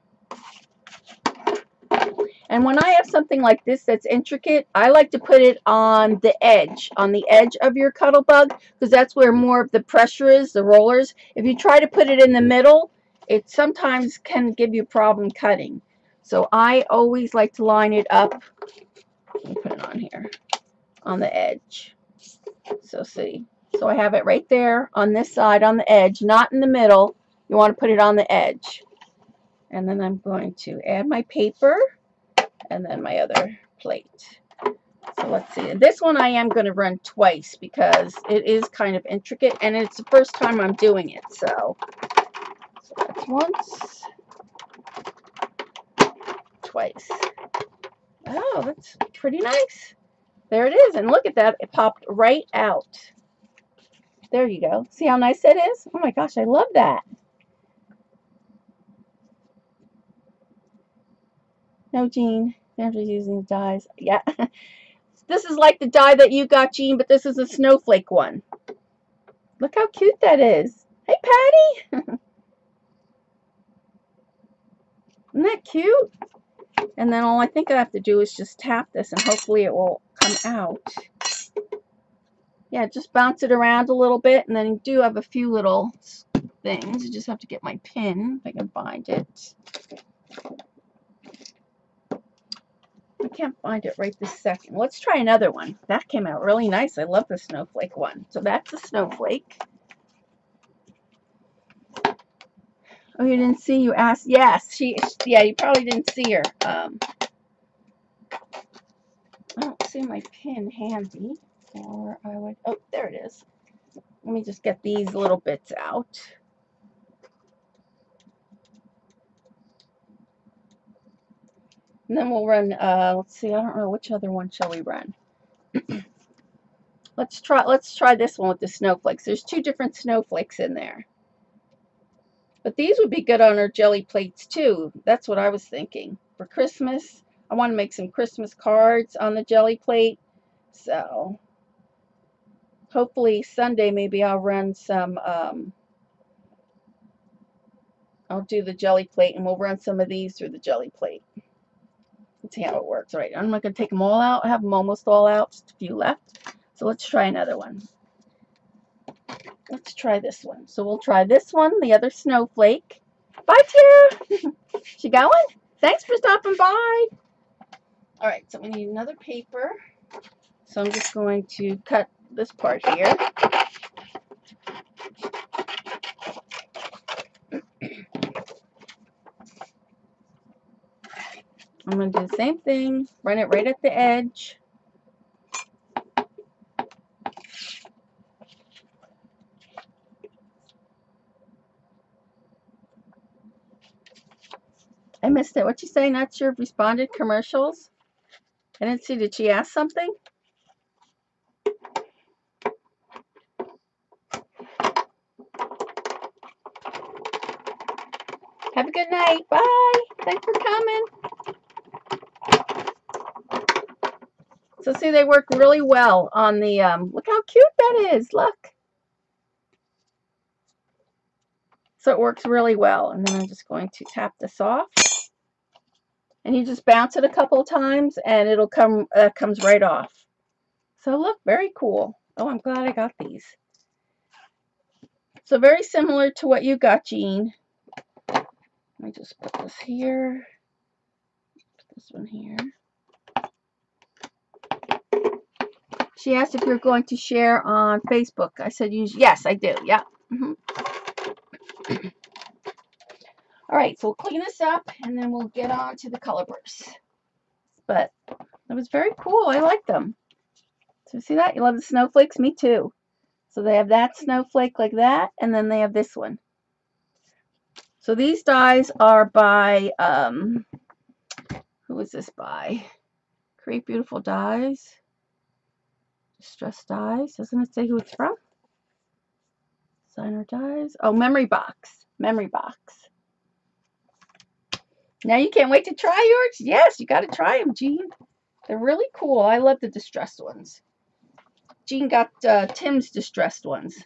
And when I have something like this that's intricate, I like to put it on the edge of your Cuttlebug, because that's where more of the pressure is, the rollers. If you try to put it in the middle, it sometimes can give you a problem cutting. So I always like to line it up. Let me put it on here, on the edge. So see, so I have it right there on this side on the edge, not in the middle. You want to put it on the edge. And then I'm going to add my paper and then my other plate. So let's see. This one I am going to run twice because it is kind of intricate and it's the first time I'm doing it. So that's once, twice. Oh, that's pretty nice. There it is. And look at that. It popped right out. There you go. See how nice that is? Oh my gosh, I love that. No, Jean. They're just using the dies. Yeah. This is like the die that you got, Jean, but this is a snowflake one. Look how cute that is. Hey, Patty. Isn't that cute? And then all I think I have to do is just tap this and hopefully it will come out. Yeah, just bounce it around a little bit, and then you do have a few little things. You just have to get my pin if I can find it. I can't find it right this second. Let's try another one. That came out really nice. I love the snowflake one. So that's a snowflake. Oh, you didn't see? You asked. Yes, yeah, you probably didn't see her. I don't see my pin handy, or I would. Oh, there it is. Let me just get these little bits out. And then we'll run, let's see, I don't know which other one shall we run. Let's try this one with the snowflakes. There's 2 different snowflakes in there. But these would be good on our jelly plates too. That's what I was thinking. For Christmas, I want to make some Christmas cards on the jelly plate. So hopefully Sunday maybe I'll run some, I'll do the jelly plate and we'll run some of these through the jelly plate. Let's see how it works. All right, I'm not going to take them all out. I have them almost all out, just a few left. So let's try another one. Let's try this one. So we'll try this one, the other snowflake. Bye, Tara. She going? Thanks for stopping by. All right, so we need another paper. So I'm just going to cut this part here. I'm going to do the same thing, run it right at the edge. missed it. What'd she say? Not sure if responded. Commercials? I didn't see. Did she ask something? Have a good night. Bye. Thanks for coming. So see, they work really well on the, look how cute that is. Look. So it works really well. And then I'm just going to tap this off. And you just bounce it a couple of times and it'll come, comes right off. So look, very cool. Oh, I'm glad I got these. So very similar to what you got, Jean. Let me just put this here. Put this one here. She asked if you're going to share on Facebook. I said, yes, I do. Yeah. All right, so we'll clean this up and then we'll get on to the color bursts. But it was very cool. I like them. So see that? You love the snowflakes? Me too. So they have that snowflake like that, and then they have this one. So these dies are by, who is this by? Create Beautiful Dies. Distress Dies. Doesn't it say who it's from? Designer Dies. Oh, Memory Box. Memory Box. Now you can't wait to try yours? Yes, you got to try them, Jean. They're really cool. I love the distressed ones. Jean got Tim's distressed ones.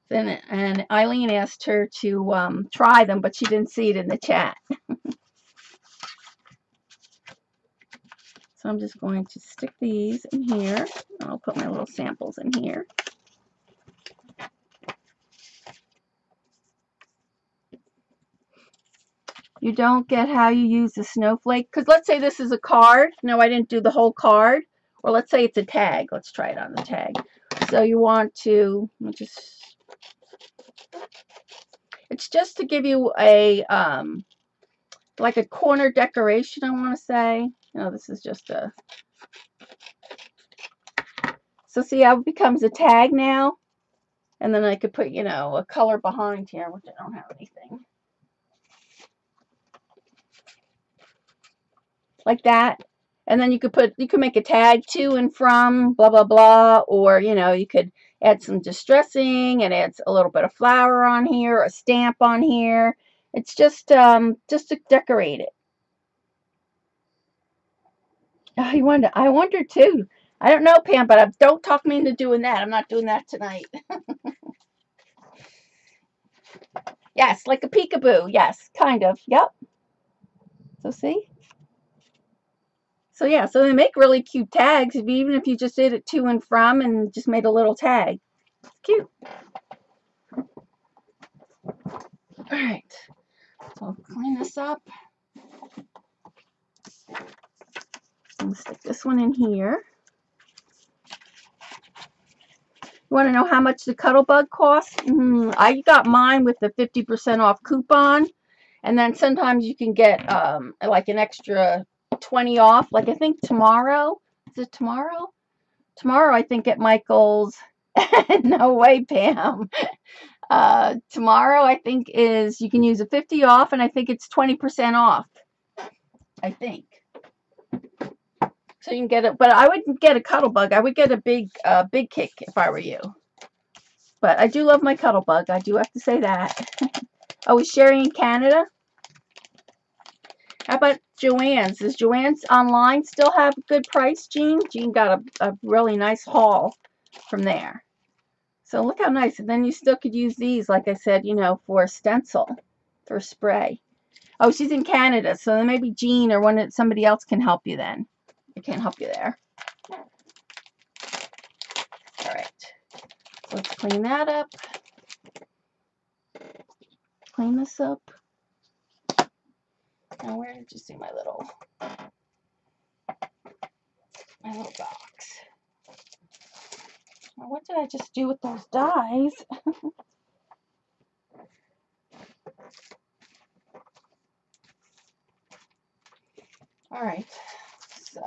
And Eileen asked her to try them, but she didn't see it in the chat. So I'm just going to stick these in here. I'll put my little samples in here. You don't get how you use the snowflake. Because let's say this is a card. No, I didn't do the whole card. Or let's say it's a tag. Let's try it on the tag. So you want to just... It's just to give you a, like a corner decoration, I want to say. No, this is just a... So see how it becomes a tag now? And then I could put, you know, a color behind here, which I don't have anything. Like that. And then you could make a tag to and from, blah, blah, blah. Or, you know, you could add some distressing and add a little bit of flower on here, a stamp on here. It's just to decorate it. I wonder too. I don't know, Pam, but don't talk me into doing that. I'm not doing that tonight. Yes, like a peekaboo. Yes, kind of. Yep. So see? So yeah, so they make really cute tags, even if you just did it to and from and just made a little tag. It's cute. All right. So I'll clean this up. I'm going to stick this one in here. You want to know how much the Cuttlebug costs? I got mine with the 50% off coupon. And then sometimes you can get like an extra 20 off. Like I think tomorrow. Is it tomorrow? Tomorrow I think at Michael's. No way, Pam. Tomorrow I think is you can use a 50 off and I think it's 20% off. I think. So you can get it, but I wouldn't get a Cuttlebug. I would get a big kick if I were you. But I do love my Cuttlebug. I do have to say that. Oh, is Sherry in Canada? How about Joann's? Does Joann's online still have a good price, Jean? Jean got a really nice haul from there. So look how nice. And then you still could use these, like I said, you know, for a stencil, for spray. Oh, she's in Canada, so then maybe Jean or somebody else can help you then. I can't help you there. All right. So let's clean that up. Clean this up. Now, where did you see my little box? Now, what did I just do with those dies? All right. So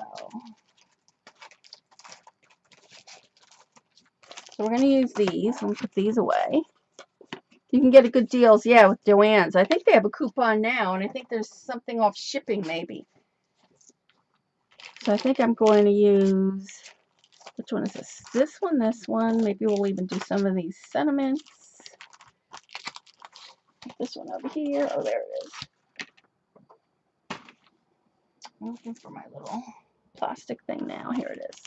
we're going to use these. I'm going to put these away. You can get a good deals, yeah, with Joann's. I think they have a coupon now, and I think there's something off shipping maybe. So I think I'm going to use, which one is this? This one, this one. Maybe we'll even do some of these sentiments. This one over here. Oh, there it is. I'm looking for my little plastic thing now. Here it is.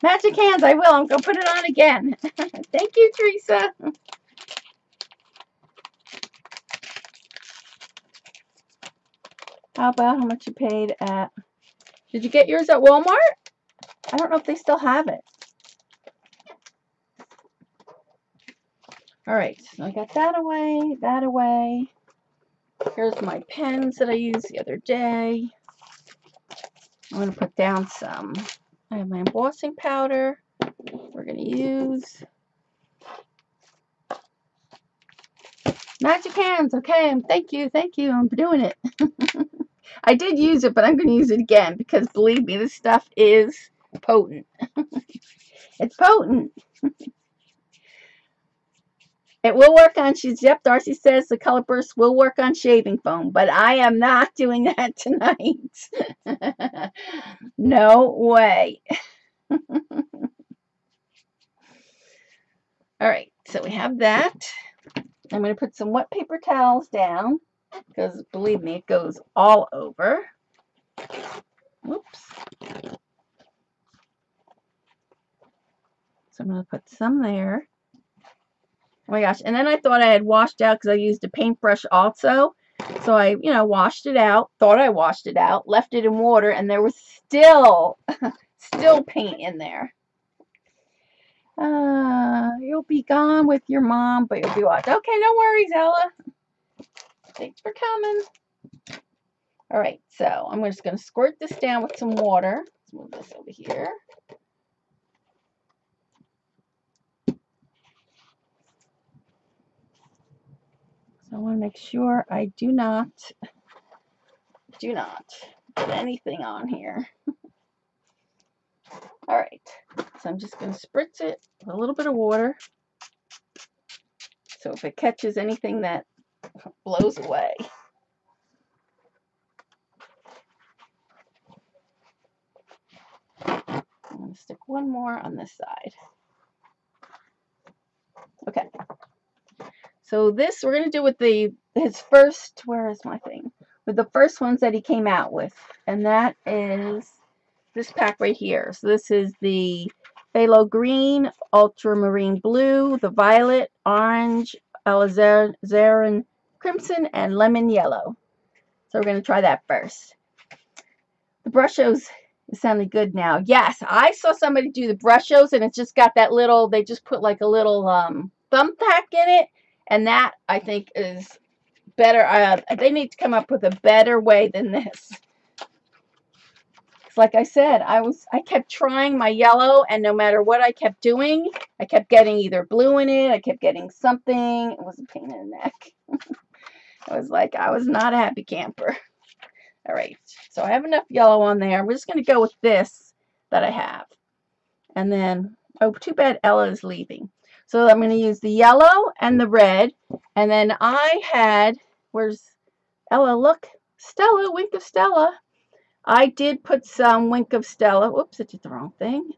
Magic hands, I will. I'm going to put it on again. Thank you, Teresa. How about how much you paid at... Did you get yours at Walmart? I don't know if they still have it. All right, so I got that away, that away. Here's my pens that I used the other day. I'm going to put down some. I have my embossing powder. We're going to use magic hands. Okay, thank you, I'm doing it. I did use it, but I'm going to use it again because believe me, this stuff is potent. It's potent. It will work on, yep, Darcy says the color burst will work on shaving foam, but I am not doing that tonight. No way. All right, so we have that. I'm going to put some wet paper towels down because believe me, it goes all over. Whoops. So I'm going to put some there. Oh my gosh, and then I thought I had washed out because I used a paintbrush also. So I, washed it out, thought I washed it out, left it in water, and there was still paint in there. You'll be gone with your mom, but you'll be watching. Okay, no worries, Ella. Thanks for coming. All right, so I'm just going to squirt this down with some water. Let's move this over here. So I want to make sure I do not put anything on here. All right, so I'm just going to spritz it with a little bit of water. So if it catches anything, that blows away. I'm going to stick one more on this side. Okay. So this we're going to do with his first, where is my thing? With the first ones that he came out with. And that is this pack right here. So this is the phthalo green, ultramarine blue, the violet, orange, alizarin crimson, and lemon yellow. So we're going to try that first. The brushos is sounding good now. Yes, I saw somebody do the brushos and it's just got that little, they just put like a little thumbtack in it. And that, I think, is better. They need to come up with a better way than this. Like I said, I kept trying my yellow, and no matter what I kept doing, I kept getting either blue in it, I kept getting something. It was a pain in the neck. I was like, I was not a happy camper. All right, so I have enough yellow on there. We're just going to go with this that I have. And then, oh, too bad Ella is leaving. So I'm going to use the yellow and the red. And then I had, where's Ella? Look, Stella, Wink of Stella. I did put some Wink of Stella. Whoops, I did the wrong thing.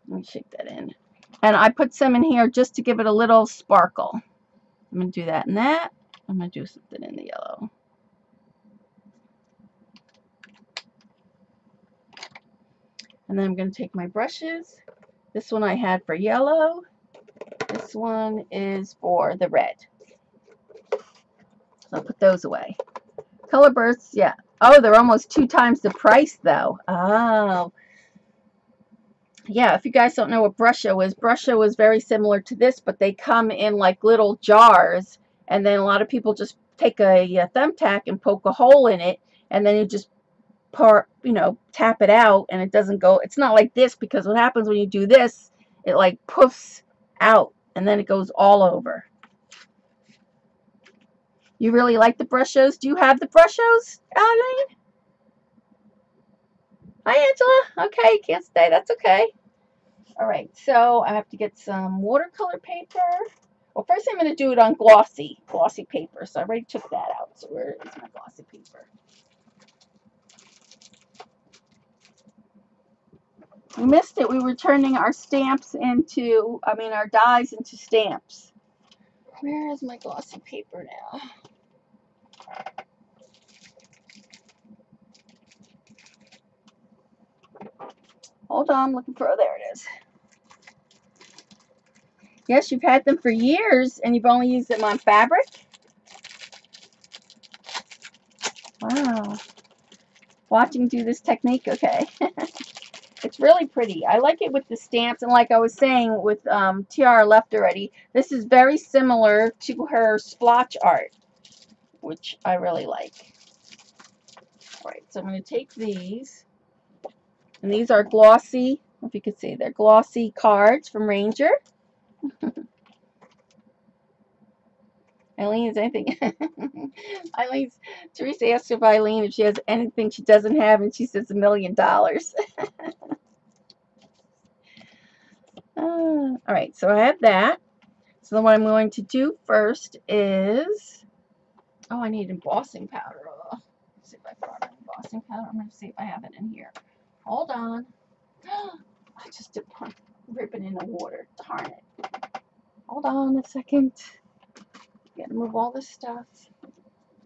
Let me shake that in. And I put some in here just to give it a little sparkle. I'm going to do that and that. I'm going to do something in the yellow. And then I'm going to take my brushes. This one I had for yellow. This one is for the red. So I'll put those away. Color bursts, yeah. Oh, they're almost 2 times the price, though. Oh. Yeah, if you guys don't know what Brusho is very similar to this, but they come in like little jars. And then a lot of people just take a thumbtack and poke a hole in it. And then you just tap it out, and it doesn't go. It's not like this, because what happens when you do this, it like poofs out, and then it goes all over. You really like the Brushos? Do you have the Brushos, Aline? Hi, Angela. Okay, can't stay. That's okay. All right, so I have to get some watercolor paper. Well, first I'm going to do it on glossy paper. So I already took that out. So where is my glossy paper? We missed it. We were turning our stamps into, our dies into stamps. Where is my glossy paper now? Hold on, I'm looking for, oh, there it is. Yes, you've had them for years and you've only used them on fabric? Wow. Watching do this technique, okay. It's really pretty. I like it with the stamps, and like I was saying with Tiare left already, this is very similar to her splotch art, which I really like. All right, so I'm going to take these, and these are glossy, if you could see, they're glossy cards from Ranger. Eileen, is anything? Teresa asked if Eileen if she has anything she doesn't have, and she says $1 million. All right, so I have that. So then what I'm going to do first is, oh, I need embossing powder. Let's see if I brought embossing powder. I'm going to see if I have it in here. Hold on. I just dipped one ribbon in the water. Darn it. Hold on a second. Got to move all this stuff.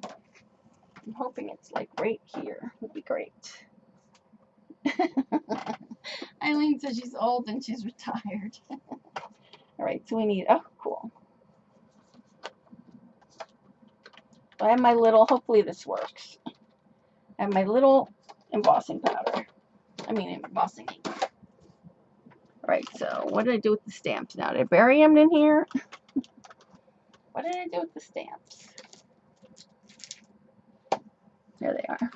I'm hoping it's like right here. Would be great. Eileen says she's old and she's retired. All right, so we need, oh, cool. I have my little, hopefully this works. I have my little embossing powder. Embossing ink. All right, so what did I do with the stamps now? Did I bury them in here? What did I do with the stamps? There they are.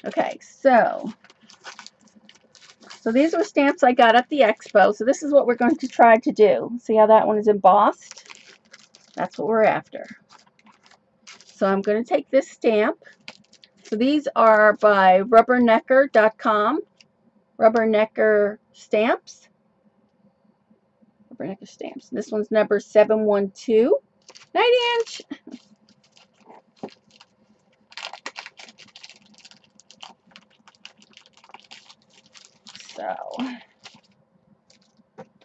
Okay, so these were stamps I got at the expo. So this is what we're going to try to do. See how that one is embossed? That's what we're after. So I'm going to take this stamp. So these are by rubbernecker.com. Rubbernecker stamps. Rubbernecker stamps. This one's number 712. 90-inch. So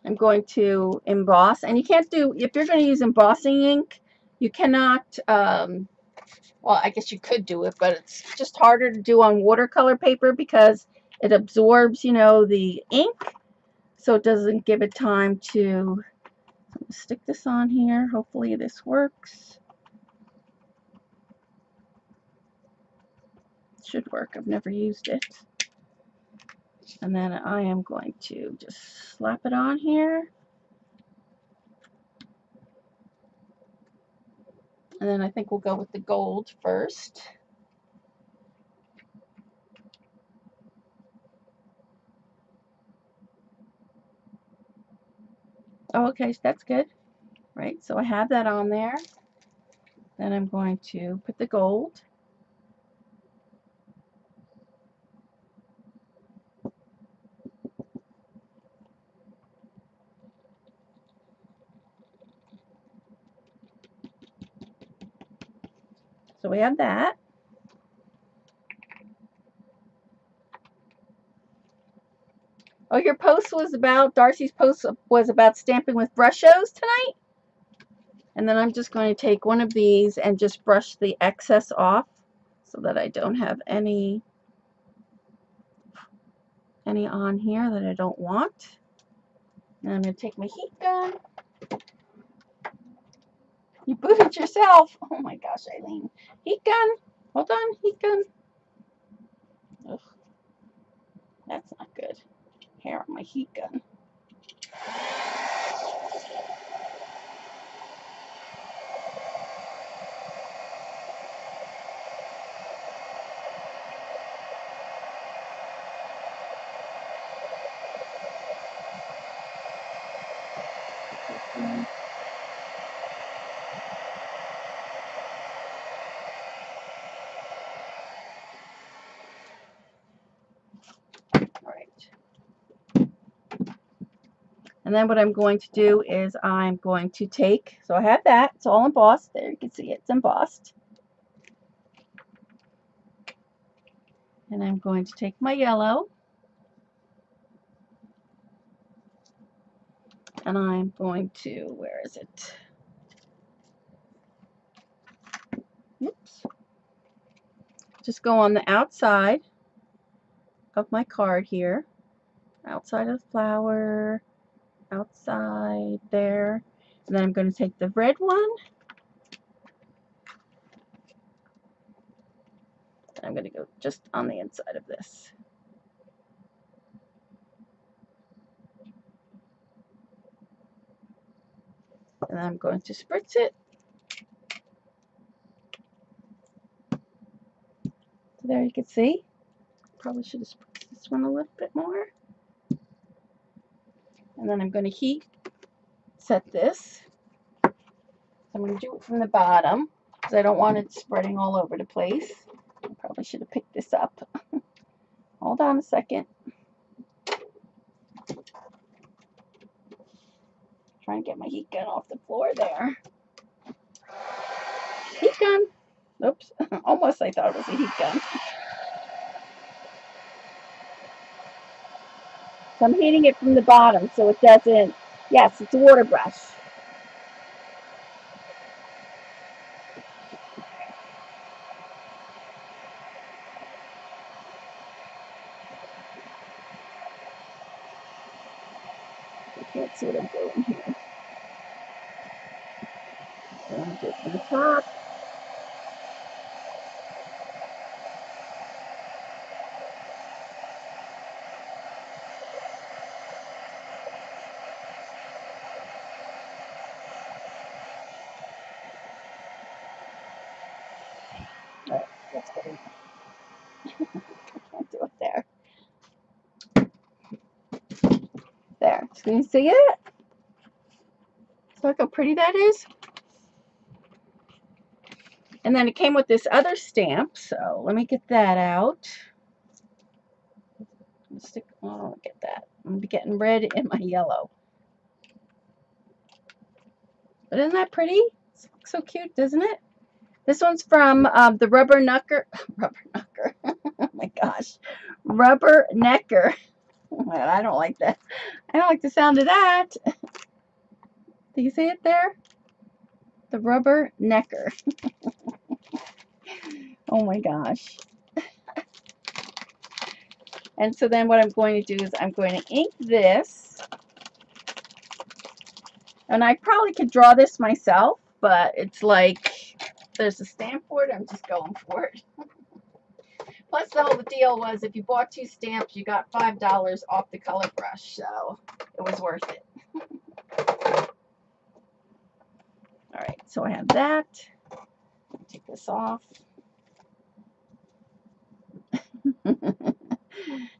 I'm going to emboss, and you can't do, if you're going to use embossing ink, you cannot, well, I guess you could do it, but it's just harder to do on watercolor paper because it absorbs, the ink, so it doesn't give it time to, stick this on here. Hopefully this works. It should work. I've never used it. And then I am going to just slap it on here. And then I think we'll go with the gold first. Oh, okay, so that's good. Right, so I have that on there. Then I'm going to put the gold. So we have that. Oh, your post was about, Darcy's post was about stamping with brushos tonight? And then I'm just going to take one of these and just brush the excess off so that I don't have any on here that I don't want. And I'm going to take my heat gun. You booted yourself. Oh my gosh, Eileen. Heat gun. Hold on, heat gun. Ugh, that's not good. Hair on my heat gun. And then what I'm going to do is I'm going to take, so I have that, it's all embossed. There, you can see it's embossed. And I'm going to take my yellow, and I'm going to, where is it? Oops. Just go on the outside of my card here, outside of the flower, outside there. And then I'm going to take the red one. I'm going to go just on the inside of this. And I'm going to spritz it. So there you can see. Probably should have spritzed this one a little bit more. And then I'm going to heat set this. So I'm going to do it from the bottom because I don't want it spreading all over the place. I probably should have picked this up. Hold on a second. Trying to get my heat gun off the floor there. Heat gun. Oops. Almost I thought it was a heat gun. So I'm heating it from the bottom so it doesn't, yes, it's a water brush. I can't see what I'm doing here. So I'm going to do it from the top. All right, that's good. I can't do it there. There. So can you see it? So look how pretty that is. And then it came with this other stamp, so let me get that out. Oh, look at that. I'm gonna be getting red in my yellow. But isn't that pretty? It looks so cute, doesn't it? This one's from the Rubber Knucker. Rubber Knucker. Oh my gosh. Rubber Necker. I don't like that. I don't like the sound of that. Do you see it there? The Rubber Necker. Oh my gosh. And so then what I'm going to do is I'm going to ink this. And I probably could draw this myself, but it's like there's a stamp for it. I'm just going for it. Plus the whole deal was if you bought 2 stamps, you got $5 off the color brush. So it was worth it. All right, so I have that. Take this off.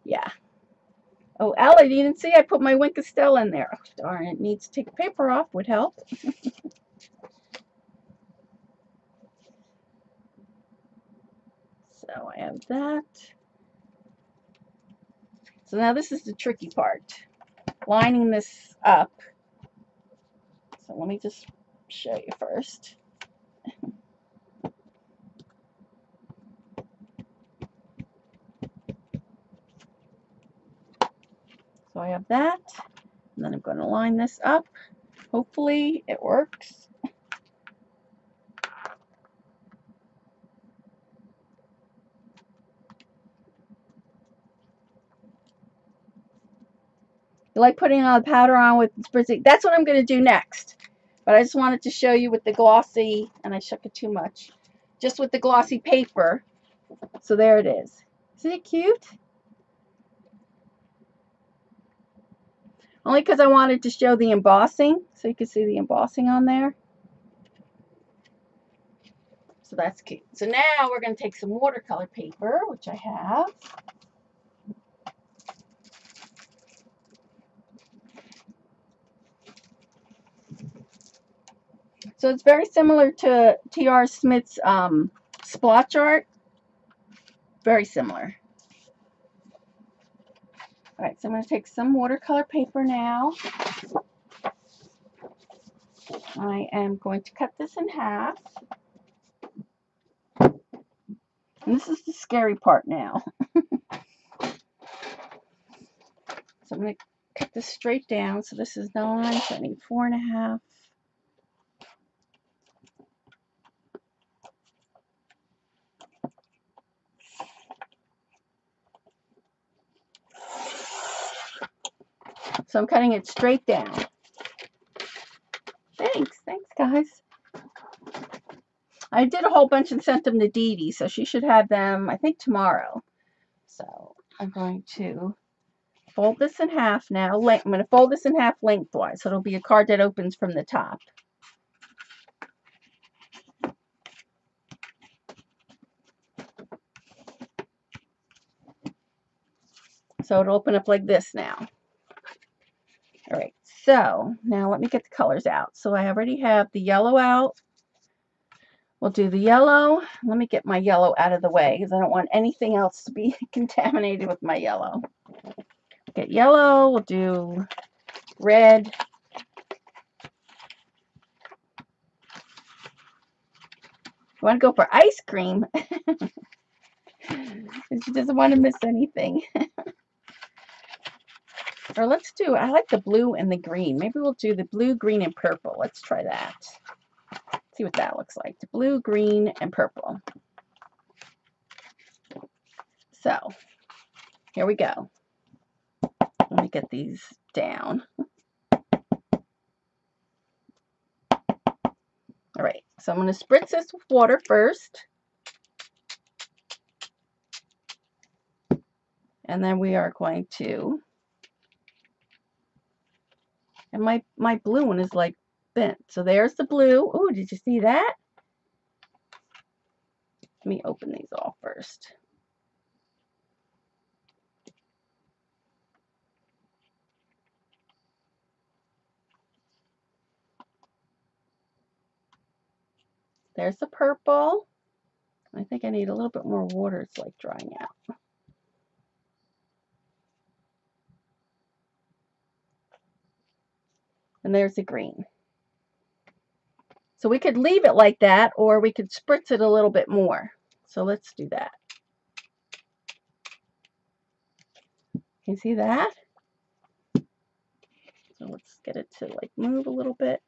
Yeah. Oh, Allie, you didn't see I put my Wink of Stella in there. Oh, darn, it needs to take the paper off. Would help. So I have that. So now this is the tricky part. Lining this up. So let me just show you first. So I have that. And then I'm going to line this up. Hopefully it works. You like putting all the powder on with spritzing? That's what I'm going to do next. But I just wanted to show you with the glossy, and I shook it too much, just with the glossy paper. So there it is. Isn't it cute? Only because I wanted to show the embossing, so you can see the embossing on there. So that's cute. So now we're going to take some watercolor paper, which I have. So it's very similar to Tiare Smith's Splotch Art. Very similar. Alright, so I'm going to take some watercolor paper now. I am going to cut this in half. And this is the scary part now. So I'm going to cut this straight down. So this is 9, so I need 4.5. So I'm cutting it straight down. Thanks guys. I did a whole bunch and sent them to Dee Dee, so she should have them, I think, tomorrow. So I'm going to fold this in half now. I'm going to fold this in half lengthwise, so it'll be a card that opens from the top. So it'll open up like this now. All right, so now let me get the colors out. So I already have the yellow out. We'll do the yellow. Let me get my yellow out of the way because I don't want anything else to be contaminated with my yellow. Get yellow. We'll do red. I want to go for ice cream. She doesn't want to miss anything. Or let's do, I like the blue and the green. Maybe we'll do the blue, green, and purple. Let's try that. See what that looks like. The blue, green, and purple. So, here we go. Let me get these down. All right, so I'm going to spritz this with water first. And then we are going to, and my blue one is like bent. So there's the blue. Oh, did you see that? Let me open these all first. There's the purple. I think I need a little bit more water. It's like drying out. And there's the green. So we could leave it like that, or we could spritz it a little bit more. So let's do that. Can you see that? So let's get it to like move a little bit.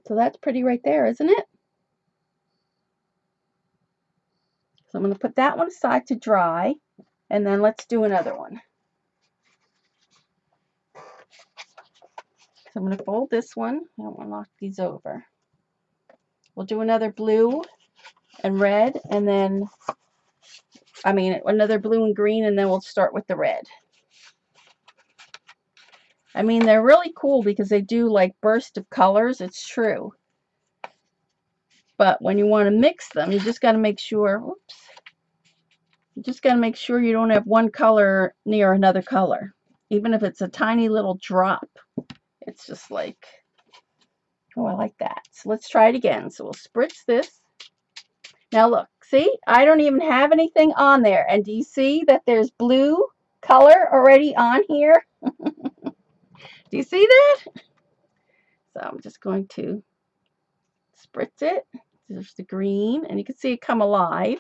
So that's pretty right there, isn't it? So I'm going to put that one aside to dry, and then let's do another one. So I'm going to fold this one. I don't want to knock these over. We'll do another blue and red, and then, another blue and green, and then we'll start with the red. I mean, they're really cool because they do like burst of colors. It's true. But when you want to mix them, you just got to make sure, whoops, you just got to make sure you don't have one color near another color. Even if it's a tiny little drop, it's just like, oh, I like that. So let's try it again. So we'll spritz this. Now look, see, I don't even have anything on there. And do you see that there's blue color already on here? Do you see that? So I'm just going to spritz it. There's the green, and you can see it come alive.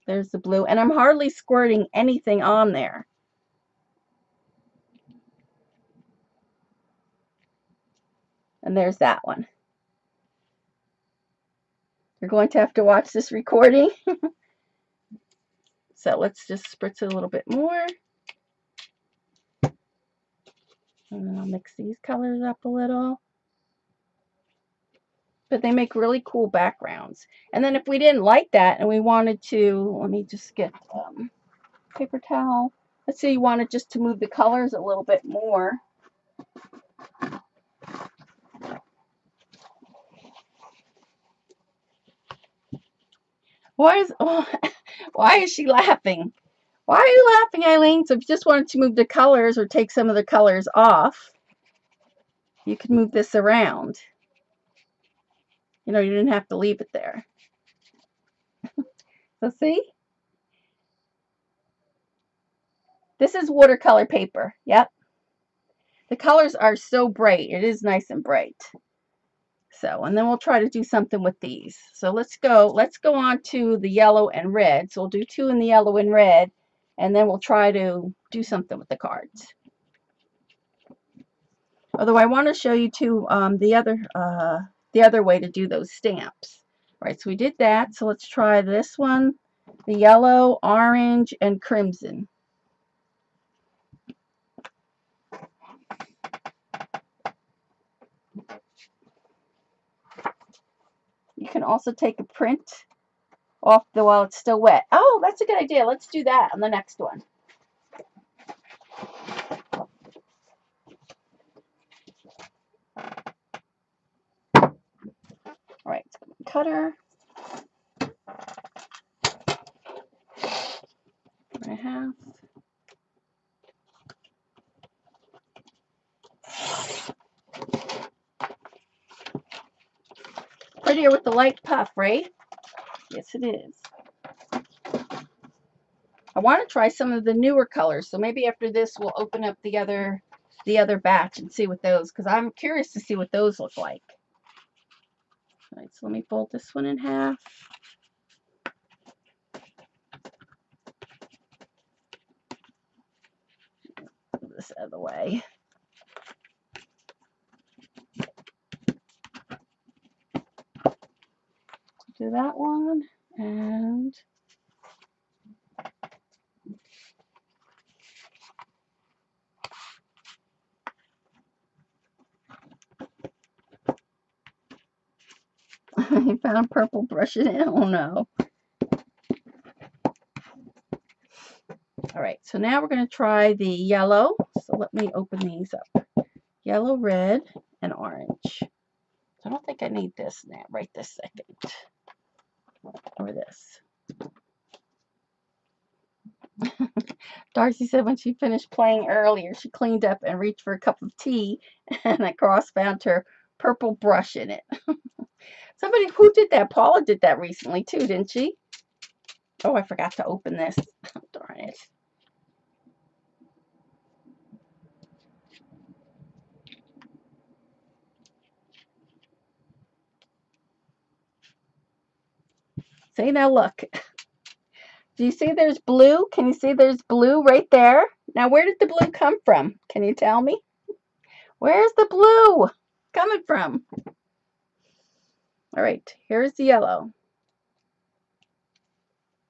There's the blue, and I'm hardly squirting anything on there. And there's that one. You're going to have to watch this recording. So let's just spritz it a little bit more. And then I'll mix these colors up a little. But they make really cool backgrounds. And then if we didn't like that and we wanted to, let me just get paper towel. Let's say you wanted just to move the colors a little bit more. Why is she laughing? Why are you laughing, Eileen? So if you just wanted to move the colors or take some of the colors off, you could move this around. You know, you didn't have to leave it there. So see? This is watercolor paper. Yep. The colors are so bright. It is nice and bright. So, and then we'll try to do something with these. So let's go on to the yellow and red. So we'll do 2 in the yellow and red, and then we'll try to do something with the cards. Although I want to show you too the other way to do those stamps. All right, so we did that. So let's try this one, the yellow, orange, and crimson. You can also take a print off while it's still wet. Oh, that's a good idea. Let's do that on the next one. All right, so cutter. I have. Prettier with the light puff, right? Yes, it is. I want to try some of the newer colors, so maybe after this we'll open up the other batch and see what those, because I'm curious to see what those look like. All right, so let me fold this one in half. Move this out of the way. Do that one, and I found purple brush in it. Oh no. All right, so now we're going to try the yellow. So let me open these up. Yellow, red, and orange. I don't think I need this now, right this second. Or this. Darcy said when she finished playing earlier, she cleaned up and reached for a cup of tea, and that cross found her purple brush in it. Somebody who did that? Paula did that recently too, didn't she? Oh, I forgot to open this. Darn it. See, now look. Do you see there's blue? Can you see there's blue right there? Now, where did the blue come from? Can you tell me? Where's the blue coming from? All right, here's the yellow.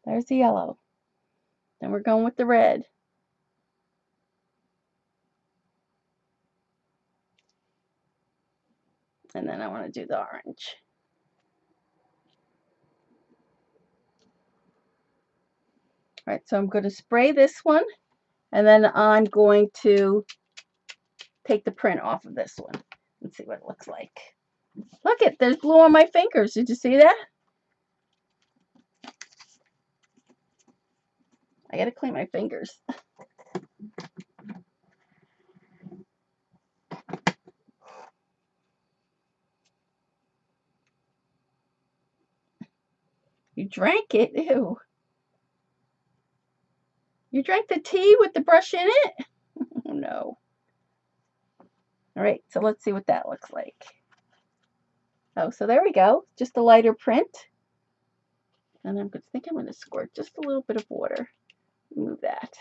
There's the yellow. Then we're going with the red. And then I want to do the orange. All right, so I'm going to spray this one, and then I'm going to take the print off of this one and see what it looks like. Look it, there's blue on my fingers. Did you see that? I got to clean my fingers. You drank it? Ew. You drank the tea with the brush in it? Oh, no. All right, so let's see what that looks like. Oh, so there we go. Just a lighter print. And I think I'm going to squirt just a little bit of water. Move that.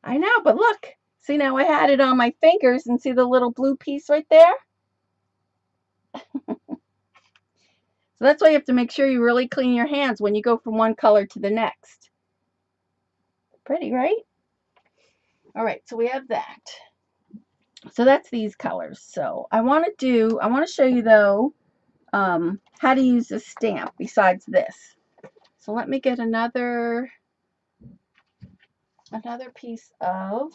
I know, but look. See, now I had it on my fingers, and see the little blue piece right there? So that's why you have to make sure you really clean your hands when you go from one color to the next. Pretty, right? All right, so we have that. So that's these colors. So I want to show you though how to use a stamp besides this. So let me get another piece of,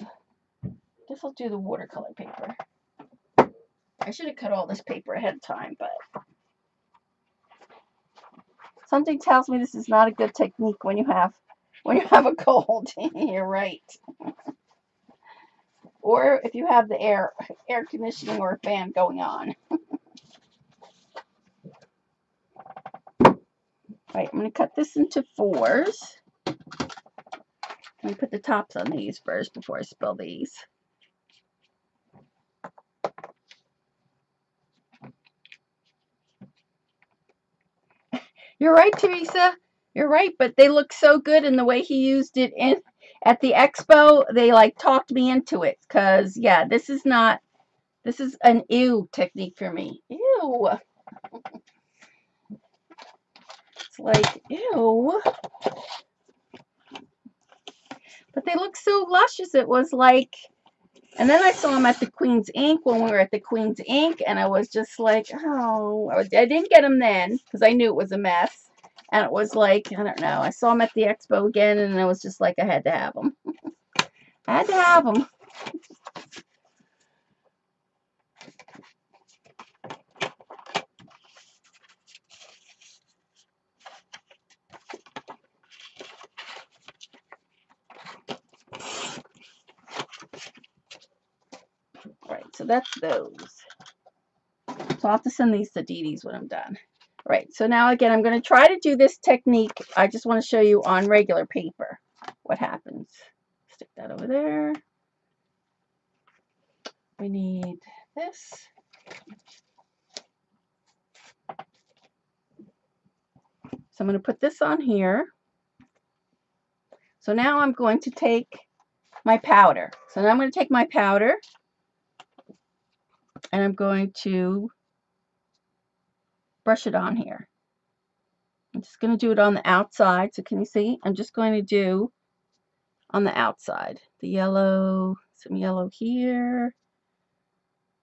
I guess I'll do the watercolor paper. I should have cut all this paper ahead of time, but Something tells me this is not a good technique when you have a cold. You're right. Or if you have the air conditioning or a fan going on. Right, I'm going to cut this into 4s. Let me put the tops on these first before I spill these. You're right, Teresa. You're right, but they look so good in the way he used it at the expo. They like talked me into it because yeah, this is an ew technique for me. Ew. It's like ew. But they look so luscious. It was like, and then I saw them at the Queen's Ink when we were at the Queen's Ink, and I was just like, oh, I didn't get them then because I knew it was a mess. And it was like, I don't know, I saw them at the expo again, and it was just like I had to have them. I had to have them. Right, so that's those. So I'll have to send these to Dee Dee's when I'm done. Right, so now again, I'm going to try to do this technique. I just want to show you on regular paper what happens. Stick that over there. We need this. So I'm going to put this on here. So now I'm going to take my powder. So now I'm going to take my powder and I'm going to brush it on here. I'm just going to do it on the outside. So can you see? I'm just going to do on the outside. The yellow, some yellow here,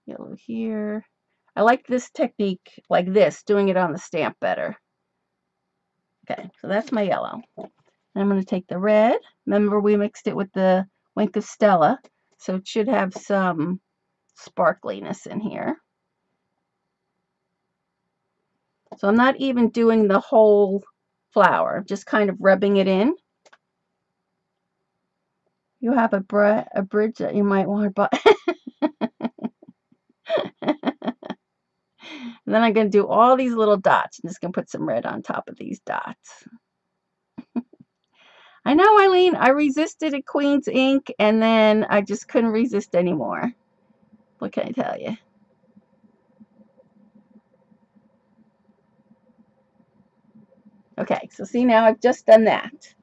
yellow here. I like this technique like this, doing it on the stamp better. Okay, so that's my yellow. And I'm going to take the red. Remember we mixed it with the Wink of Stella, so it should have some sparkliness in here. So I'm not even doing the whole flower, I'm just kind of rubbing it in. You have a bridge that you might want to buy. And then I'm going to do all these little dots. I'm just going to put some red on top of these dots. I know, Eileen, I resisted at Queen's Ink, and then I just couldn't resist anymore. What can I tell you? Okay, so see, now I've just done that.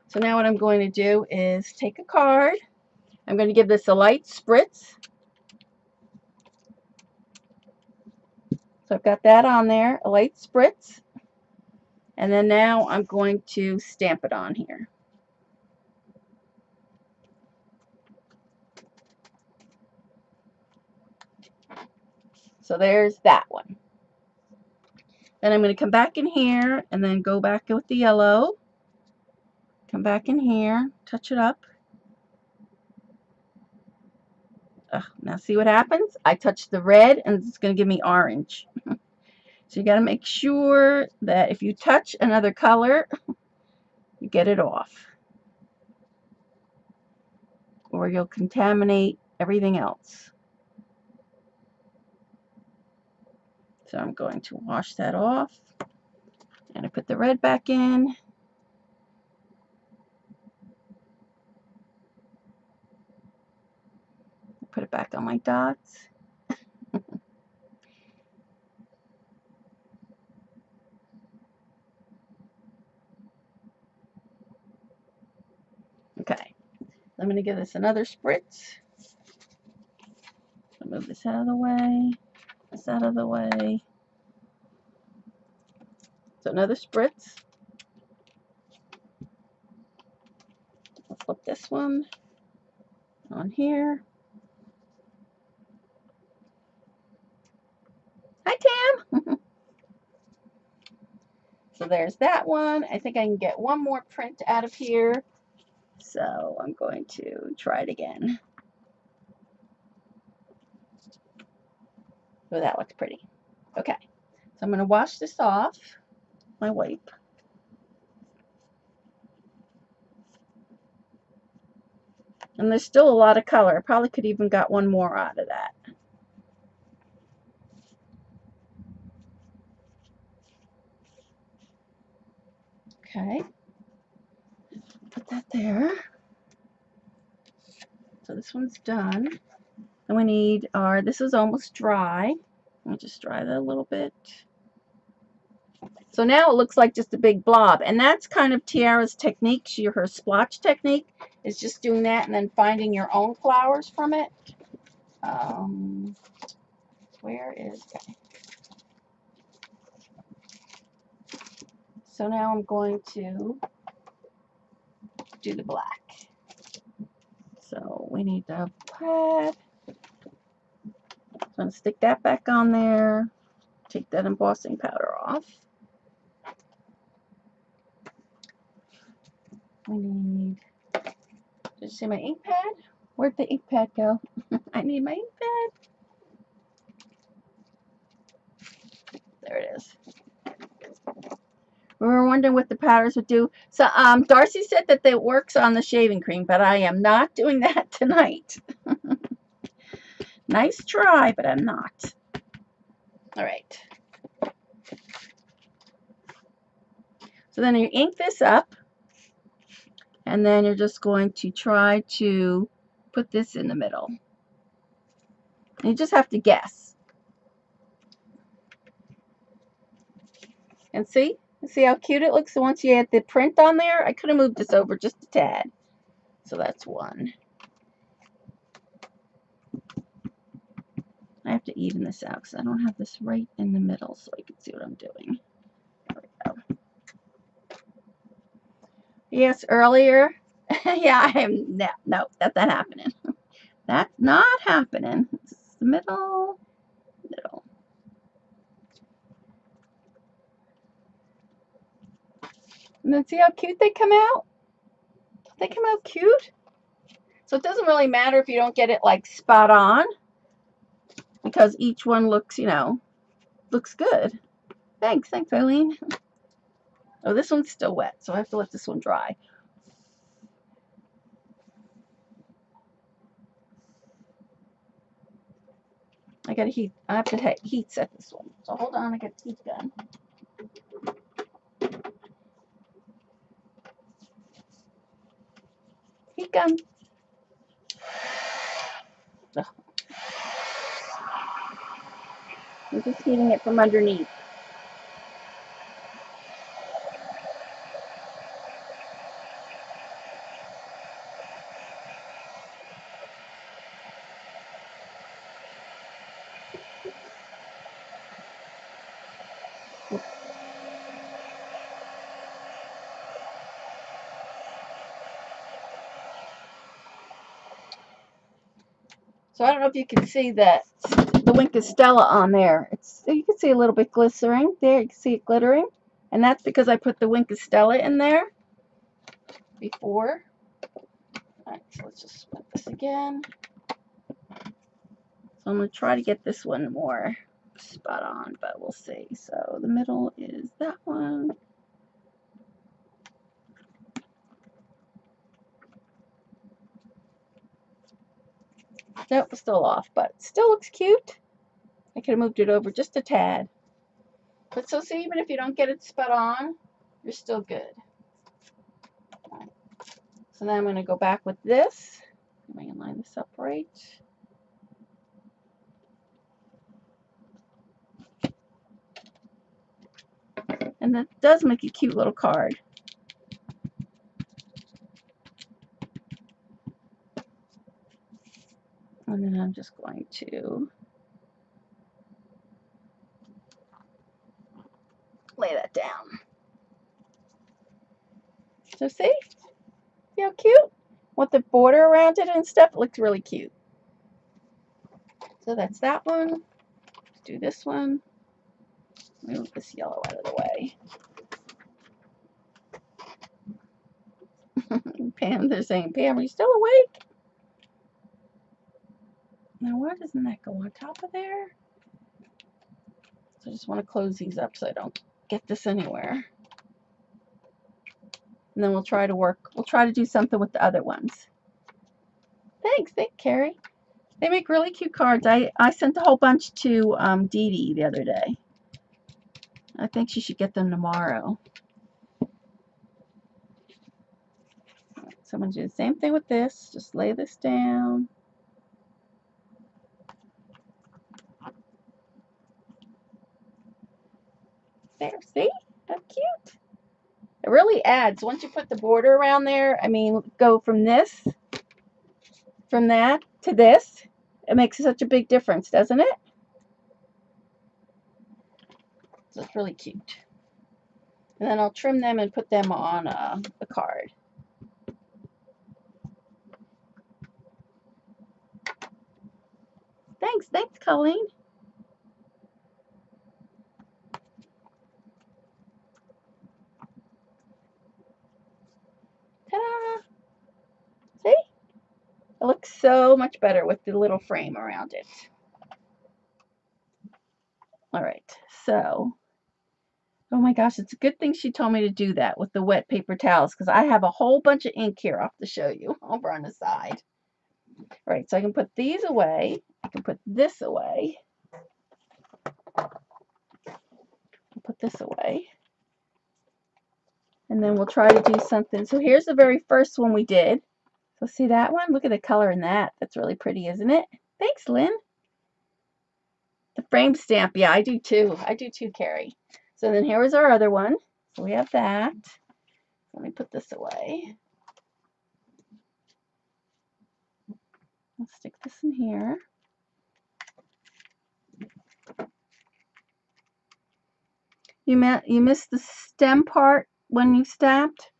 So now what I'm going to do is take a card. I'm going to give this a light spritz. So I've got that on there, a light spritz. And then now I'm going to stamp it on here. So there's that one. Then I'm going to come back in here and then go back with the yellow. Come back in here, touch it up. Now see what happens? I touch the red and it's going to give me orange. So you got to make sure that if you touch another color, you get it off, or you'll contaminate everything else. So I'm going to wash that off, and I put the red back in. Put it back on my dots. Okay, I'm going to give this another spritz. I'll move this out of the way, this out of the way. So another spritz. I'll flip this one on here. Hi, Tam. So there's that one. I think I can get one more print out of here. So I'm going to try it again. Oh, that looks pretty. Okay, so I'm going to wash this off. my wipe. And there's still a lot of color. I probably could even got one more out of that. Okay. Put that there. So this one's done. And we need our, this is almost dry. Let me just dry that a little bit. So now it looks like just a big blob. And that's kind of Tiare's technique. Her splotch technique is just doing that and then finding your own flowers from it. Where is that? So now I'm going to do the black. So we need the pad. I'm going to stick that back on there. Take that embossing powder off. We need, did you see my ink pad? Where'd the ink pad go? I need my ink pad. There it is. We were wondering what the powders would do. So Darcy said that it works on the shaving cream, but I am not doing that tonight. Nice try, but I'm not. All right. So then you ink this up, and then you're just going to try to put this in the middle. And you just have to guess. And see how cute it looks once you add the print on there? I could have moved this over just a tad. So that's one. I have to even this out because I don't have this right in the middle so I can see what I'm doing. There we go. Yes, earlier. Yeah, I am. No, that's not happening. That's not happening. It's the middle. And then see how cute they come out? They come out cute. So it doesn't really matter if you don't get it like spot on because each one looks, looks good. Thanks, Eileen. Oh, this one's still wet, so I have to let this one dry. I have to heat set this one. So hold on, I got the heat gun. Heat gun. Ugh. I'm just heating it from underneath. So I don't know if you can see that the Wink of Stella on there. You can see a little bit glistering there. You can see it glittering, and that's because I put the Wink of Stella in there before. All right, so let's just split this again. So I'm going to try to get this one more spot on, but we'll see. So the middle is that one. Nope, it's still off, but still looks cute. I could have moved it over just a tad. But so see, even if you don't get it spot on, you're still good. Right. So now I'm going to go back with this. I'm going to line this up right. And that does make a cute little card. And then I'm just going to lay that down. So see how cute? With the border around it and stuff, it looks really cute. So that's that one. Let's do this one. Move this yellow out of the way. Pam, they're saying, Pam, are you still awake? Now, why doesn't that go on top of there? So I just want to close these up so I don't get this anywhere. And then we'll try to do something with the other ones. Thanks, Carrie. They make really cute cards. I sent a whole bunch to Dee Dee the other day. I think she should get them tomorrow. So I'm going to do the same thing with this. Just lay this down. There, see? How cute. It really adds, once you put the border around there, I mean, go from that to this. It makes such a big difference, doesn't it? So it's really cute. And then I'll trim them and put them on a card. Thanks, Colleen. Ta-da! See? It looks so much better with the little frame around it. All right, so, oh my gosh, it's a good thing she told me to do that with the wet paper towels, because I have a whole bunch of ink here off to show you over on the side. All right, so I can put these away. I can put this away. I'll put this away. And then we'll try to do something. So here's the very first one we did. So see that one? Look at the color in that. That's really pretty, isn't it? Thanks, Lynn. The frame stamp. Yeah, I do too. I do too, Carrie. So then here is our other one. So we have that. Let me put this away. I'll stick this in here. You missed the stem part when you stamped.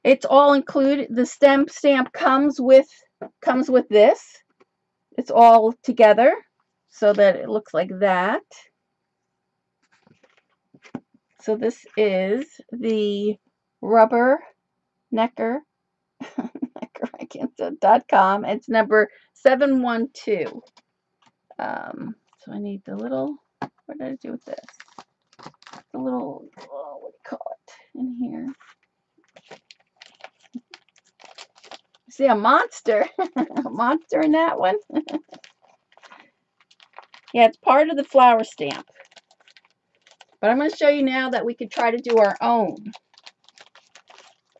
It's all included. The stem stamp comes with this. It's all together so that it looks like that. So this is the rubber necker. .com. It's number 712. So I need the little, what did I do with this? The little, oh, what do you call it in here? See a monster, a monster in that one. Yeah, it's part of the flower stamp. But I'm going to show you now that we could try to do our own.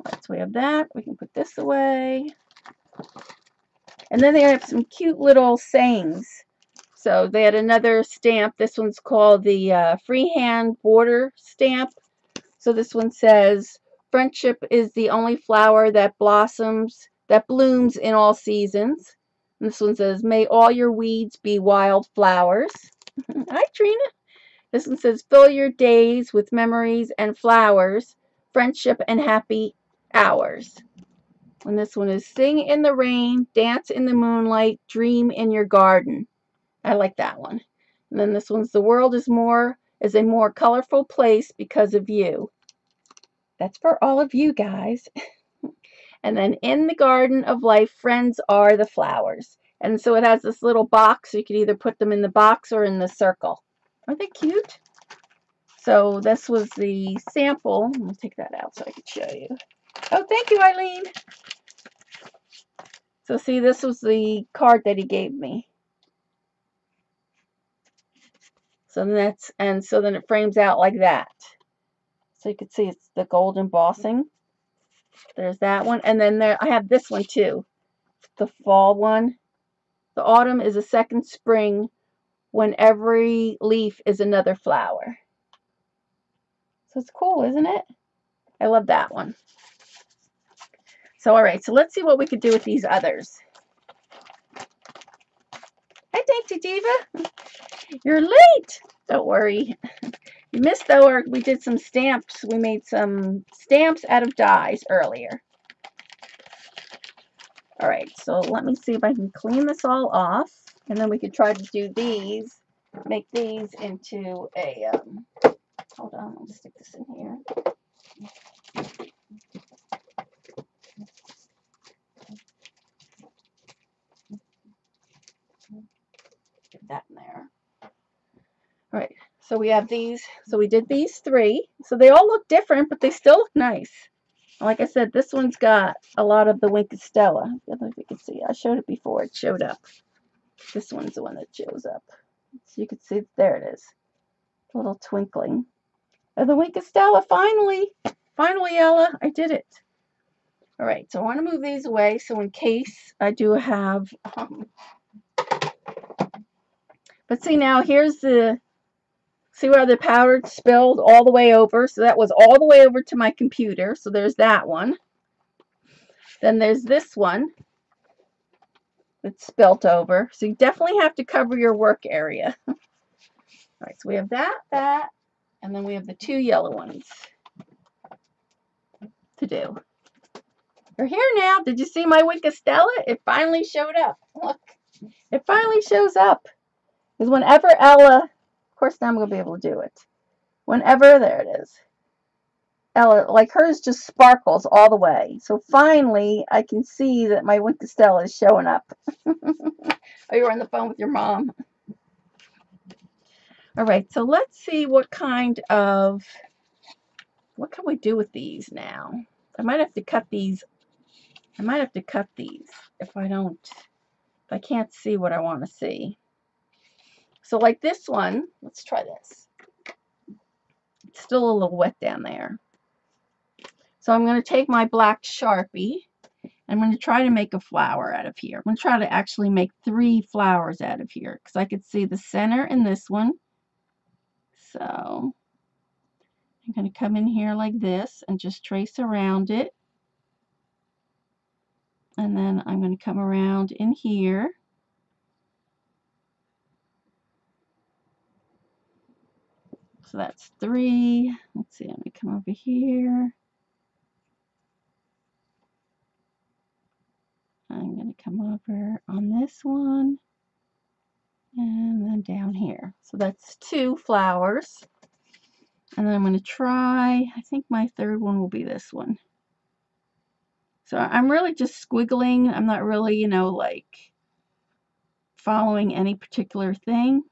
Right, so we have that. We can put this away. And then they have some cute little sayings. So they had another stamp. This one's called the freehand border stamp. So this one says, friendship is the only flower that blooms in all seasons. And this one says, may all your weeds be wild flowers. Hi, Trina. This one says, fill your days with memories and flowers, friendship and happy hours. And this one is, sing in the rain, dance in the moonlight, dream in your garden. I like that one. And then this one's, the world is a more colorful place because of you. That's for all of you guys. And then, in the garden of life, friends are the flowers. And so it has this little box. So you can either put them in the box or in the circle. Aren't they cute? So this was the sample. I'm going to take that out so I can show you. Oh, thank you, Eileen. So see, this was the card that he gave me. So then it frames out like that. So you can see it's the gold embossing. There's that one. And then I have this one too. The fall one. The autumn is a second spring when every leaf is another flower. So it's cool, isn't it? I love that one. So, all right. So let's see what we could do with these others. Hi, thank you, Diva. You're late. Don't worry. You missed, though, we did some stamps. We made some stamps out of dies earlier. All right, so let me see if I can clean this all off, and then we could try to do these, make these into a, hold on, I'll stick this in here. Get that in there. All right, so we have these. So we did these 3. So they all look different, but they still look nice. Like I said, this one's got a lot of the Winkostella. I don't know if you can see. I showed it before. It showed up. This one's the one that shows up. So you can see, there it is. A little twinkling. Oh, the Winkostella, finally. Finally, Ella, I did it. All right, so I want to move these away so in case I do have... but see now, here's the... See where the powder spilled all the way over? So that was all the way over to my computer. So there's that one. Then there's this one that's spilt over. So you definitely have to cover your work area. All right, so we have that, and then we have the 2 yellow ones to do. They're here now. Did you see my Winkostella? It finally showed up. Look, it finally shows up. Because whenever Ella, of course now I'm going to be able to do it. Whenever, there it is. Ella, like hers just sparkles all the way. So finally I can see that my Winkostella is showing up. Oh, you were on the phone with your mom. All right, so let's see what can we do with these now? I might have to cut these. I might have to cut these if I can't see what I want to see. So like this one, let's try this. It's still a little wet down there. So I'm going to take my black Sharpie. I'm going to try to make a flower out of here. I'm going to try to actually make 3 flowers out of here because I could see the center in this one. So I'm going to come in here like this and just trace around it. And then I'm going to come around in here. So that's 3. Let's see, I'm going to come over here. I'm going to come over on this one. And then down here. So that's 2 flowers. And then I'm going to try, I think my 3rd one will be this one. So I'm really just squiggling. I'm not really, you know, like following any particular thing.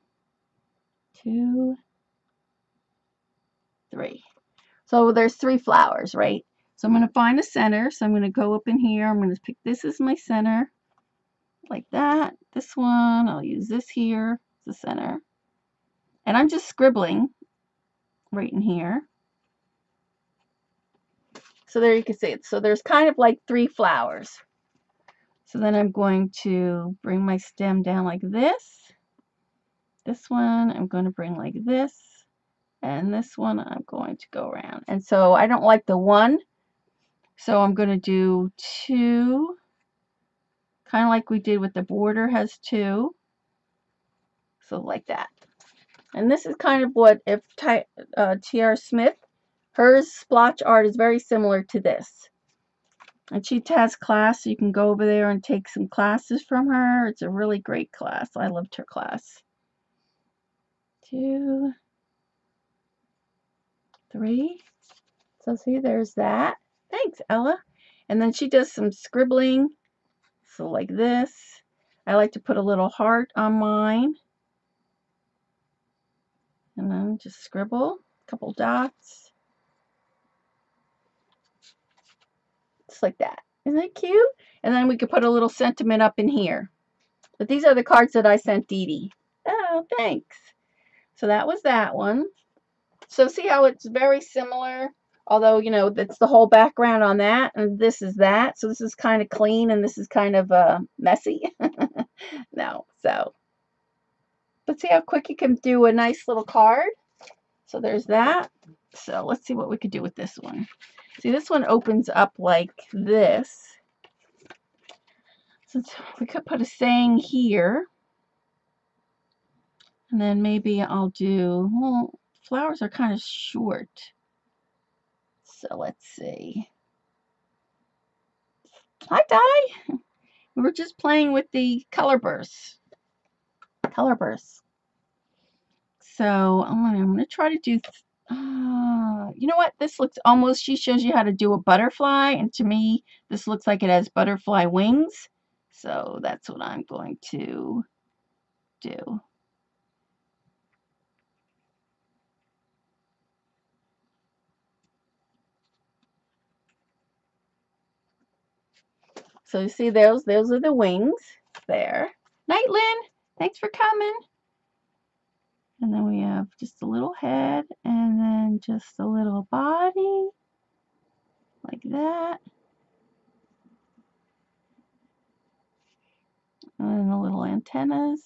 2, 3. So there's 3 flowers, right? So I'm going to find a center. So I'm going to go up in here. I'm going to pick this as my center. Like that. This one, I'll use this here as the center. And I'm just scribbling right in here. So there you can see it. So there's kind of like 3 flowers. So then I'm going to bring my stem down like this. This one I'm going to bring like this. And this one I'm going to go around. And so I don't like the 1. So I'm going to do 2. Kind of like we did with the border has 2. So like that. And this is kind of what, if Tiare Smith, her splotch art is very similar to this. And she has class, so you can go over there and take some classes from her. It's a really great class. I loved her class. 2, 3. So see, there's that. Thanks, Ella. And then she does some scribbling. So like this. I like to put a little heart on mine. And then just scribble a couple dots. Just like that. Isn't that cute? And then we could put a little sentiment up in here. But these are the cards that I sent Dee Dee. Oh, thanks. So that was that one. So see how it's very similar? Although, you know, that's the whole background on that. And this is that. So this is kind of clean and this is kind of messy. No, so. But see how quick you can do a nice little card? So there's that. So let's see what we could do with this one. See, this one opens up like this. So we could put a saying here. And then maybe I'll do, well, flowers are kind of short. So let's see. Hi, Di. We were just playing with the color bursts. Color bursts. So I'm going to try to do, you know what? This looks almost, she shows you how to do a butterfly. And to me, this looks like it has butterfly wings. So that's what I'm going to do. So you see those are the wings there. Night, Lynn. Thanks for coming. And then we have just a little head and then just a little body like that. And then the little antennas.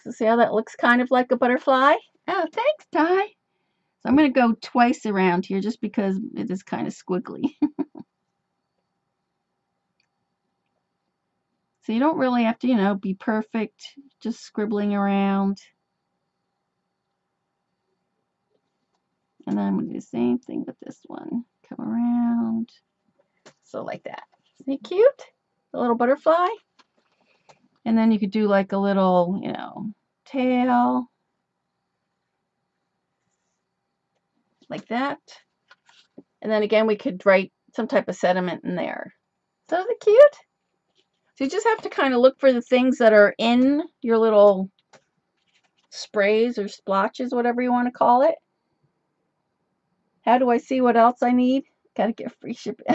So see how that looks kind of like a butterfly? Oh, thanks, Ty. So I'm going to go twice around here just because it is kind of squiggly. So you don't really have to, you know, be perfect, just scribbling around. And then I'm going to do the same thing with this one. Come around. So like that. Isn't it cute? The little butterfly. And then you could do like a little, you know, tail. Like that. And then again, we could write some type of sentiment in there. So is it cute? So you just have to kind of look for the things that are in your little sprays or splotches, whatever you want to call it. How do I see what else I need? Gotta get free shipping.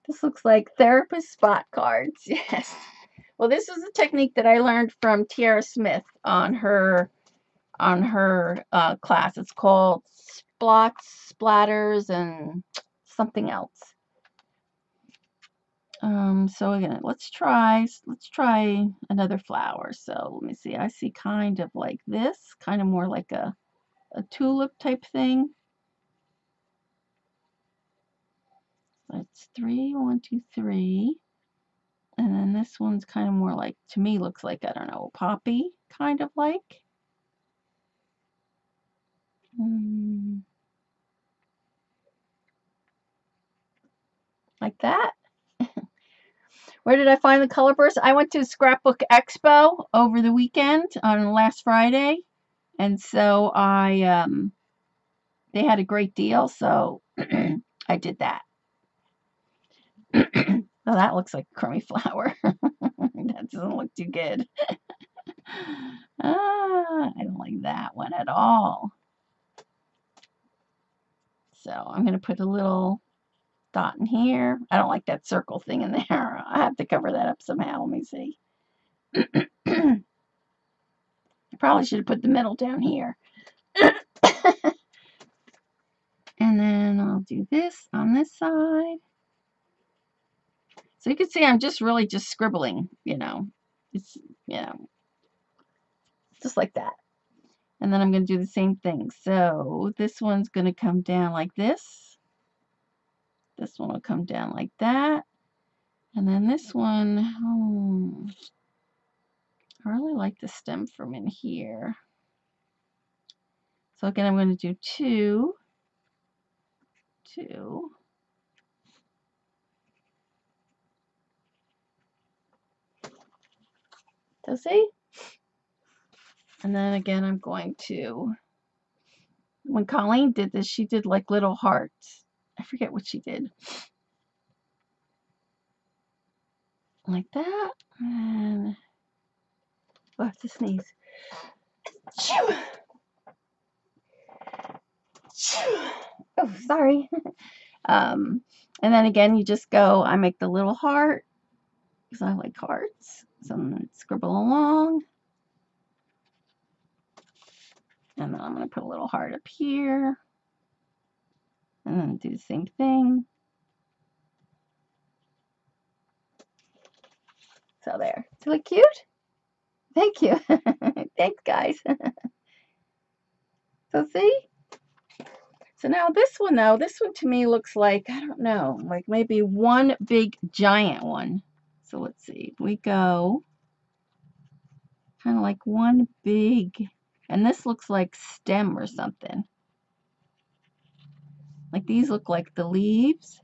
This looks like therapist spot cards. Yes. Well, this is a technique that I learned from Tiare Smith on her class. It's called splatters, and something else. So again, let's try another flower. So let me see. I see kind of like this, kind of more like a tulip type thing. That's 3, 1, 2, 3. And then this one's kind of more like, to me, looks like, I don't know, a poppy, kind of like. Like that. Where did I find the color burst? I went to Scrapbook Expo over the weekend on last Friday. And so they had a great deal, so I did that. Oh, that looks like a crummy flower. That doesn't look too good. I don't like that one at all. So I'm going to put a little dot in here. I don't like that circle thing in there. I have to cover that up somehow. Let me see. I probably should have put the middle down here. And then I'll do this on this side. So you can see I'm just really just scribbling, you know. It's, you know, just like that. And then I'm going to do the same thing. So this one's going to come down like this. This one will come down like that. And then this one, I really like the stem from in here. So again, I'm going to do 2, 2. So see? And then again, I'm going to, when Colleen did this, she did like little hearts. I forget what she did. Like that. And I'll have to sneeze. Choo! Choo! Oh, sorry. And then again, you just go, I make the little heart because I like hearts. So I'm going to scribble along. And then I'm going to put a little heart up here. And then do the same thing. So there. Does it look cute? Thank you. Thanks, guys. So see? So now this one, though, this one to me looks like, I don't know, like maybe one big giant one. So let's see. We go kind of like one big, and this looks like stem or something. Like these look like the leaves.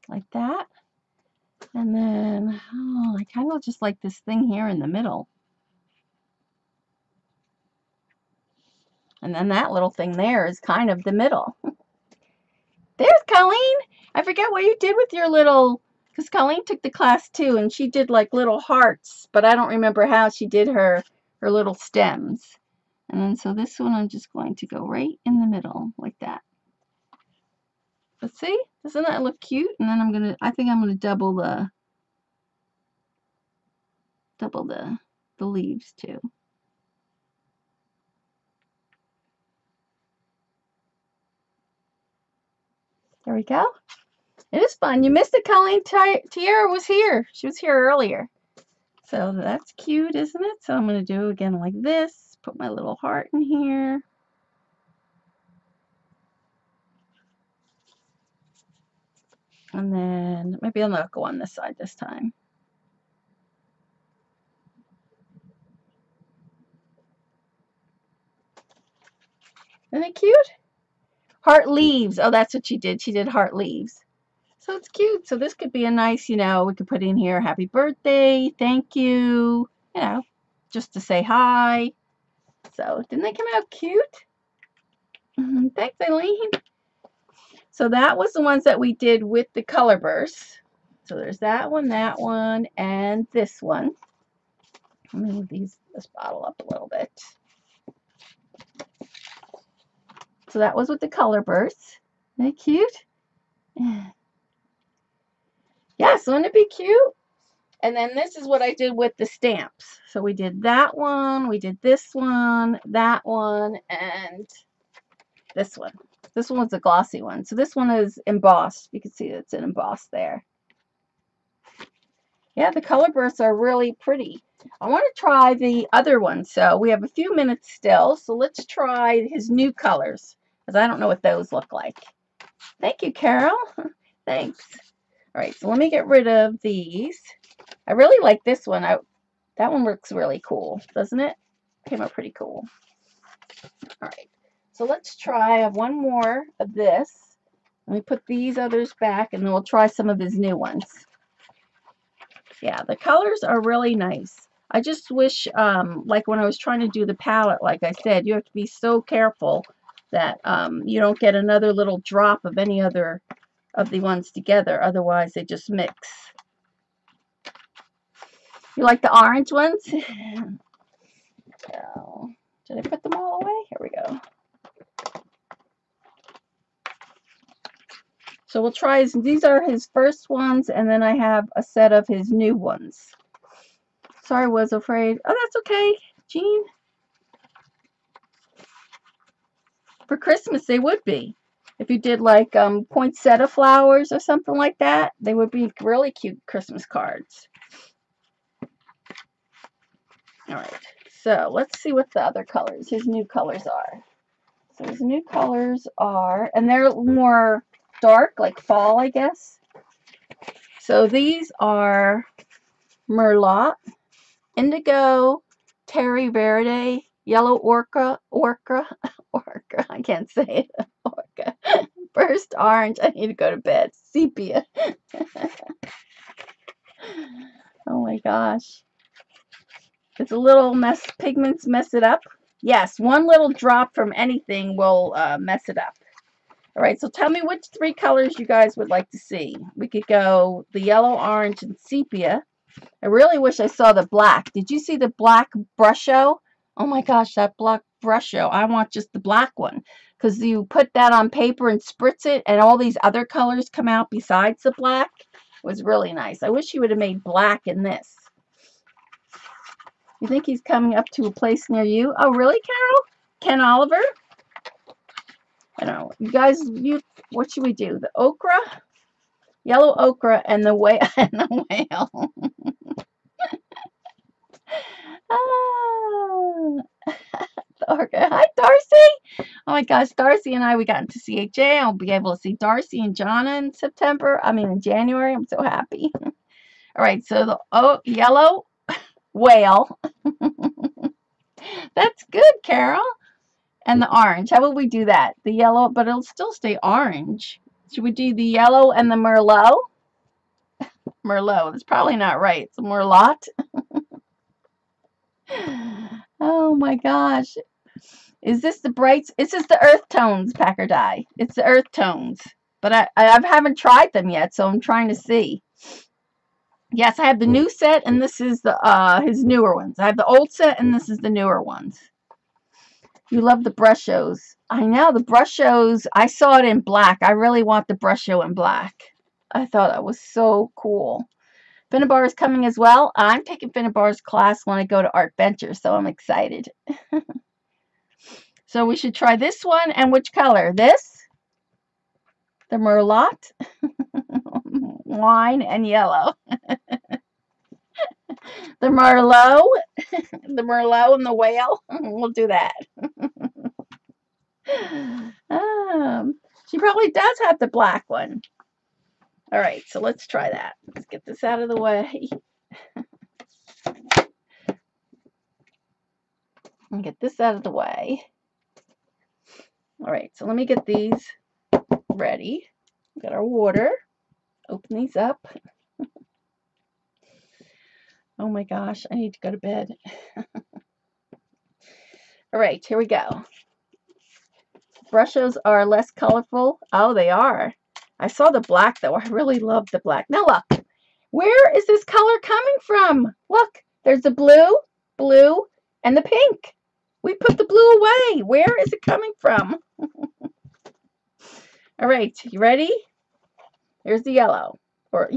Like that. And then, oh, I kind of just like this thing here in the middle. And then that little thing there is kind of the middle. There's Colleen. I forget what you did with your little Because Colleen took the class too, and she did like little hearts, but I don't remember how she did her little stems. And then so this one I'm just going to go right in the middle like that. But see, doesn't that look cute? And then I think I'm gonna double the leaves too. There we go. It is fun. You missed it, Colleen. Tiara was here. She was here earlier. So that's cute, isn't it? So I'm going to do again like this. Put my little heart in here. And then maybe I'll not go on this side this time. Isn't it cute? Heart leaves. Oh, that's what she did. She did heart leaves. So it's cute. So this could be a nice, you know, we could put in here, happy birthday, thank you, you know, just to say hi. So didn't they come out cute? Thanks, Eileen. So that was the ones that we did with the color bursts. So there's that one, and this one. Let me move this bottle up a little bit. So that was with the color bursts. Isn't that cute? Yes, wouldn't it be cute? And then this is what I did with the stamps. So we did that one, we did this one, that one, and this one. This one was a glossy one. So this one is embossed. You can see it's an embossed there. Yeah, the color bursts are really pretty. I want to try the other one. So we have a few minutes still. So let's try his new colors, because I don't know what those look like. Thank you, Carol. Thanks. All right, so let me get rid of these. I really like this one. That one looks really cool, doesn't it? Came out pretty cool. All right, so let's try one more of this. Let me put these others back, and then we'll try some of his new ones. Yeah, the colors are really nice. I just wish, like when I was trying to do the palette, like I said, you have to be so careful that you don't get another little drop of any other of the ones together. Otherwise, they just mix. You like the orange ones? Oh, did I put them all away? Here we go. So we'll try these are his first ones, and then I have a set of his new ones. Sorry, was afraid. Oh, that's okay, Jean. For Christmas, they would be. If you did like poinsettia flowers or something like that, they would be really cute Christmas cards. All right, so let's see what the other colors, his new colors are. So his new colors are, and they're more dark, like fall, I guess. So these are Merlot, Indigo, Terry Verde, Yellow Orca, I can't say it, Orca, Burst Orange, I need to go to bed, Sepia. Oh my gosh. It's a little mess, pigments mess it up. Yes, one little drop from anything will mess it up. All right, so tell me which three colors you guys would like to see. We could go the yellow, orange, and sepia. I really wish I saw the black. Did you see the black brusho? Oh my gosh, that black brusho. I want just the black one, because you put that on paper and spritz it, and all these other colors come out besides the black. It was really nice. I wish you would have made black in this. You think he's coming up to a place near you? Oh, really, Carol? Ken Oliver? I don't know. You guys, what should we do? The okra? Yellow okra and the whale. And the whale. Oh. Okay. Hi, Darcy. Oh my gosh, Darcy and I, we got into CHA. I'll be able to see Darcy and Jonna in in January. I'm so happy. All right, so the yellow whale. That's good, Carol. And the orange. How will we do that? The yellow, but it'll still stay orange. Should we do the yellow and the Merlot? Merlot. That's probably not right. It's a Merlot. Oh my gosh. Is this the brights? This is the earth tones, Packer Dye. It's the earth tones. But I haven't tried them yet, so I'm trying to see. Yes, I have the new set, and this is the his newer ones. I have the old set, and this is the newer ones. You love the brush shows. I know, the brush shows. I saw it in black. I really want the brush show in black. I thought that was so cool. Finnabar is coming as well. I'm taking Finnabar's class when I go to Art Venture, so I'm excited. So we should try this one. And which color? This? The Merlot? Wine and yellow. The Merlot? The Merlot and the whale? We'll do that. She probably does have the black one. All right, so let's try that. Let's get this out of the way. And get this out of the way. All right, so let me get these ready. We've got our water. Open these up. Oh my gosh, I need to go to bed. All right, here we go. Brushes are less colorful. Oh, they are. I saw the black though. I really love the black. Now look, where is this color coming from? Look, there's the blue, and the pink. We put the blue away. Where is it coming from? All right, you ready? Here's the yellow. Oh,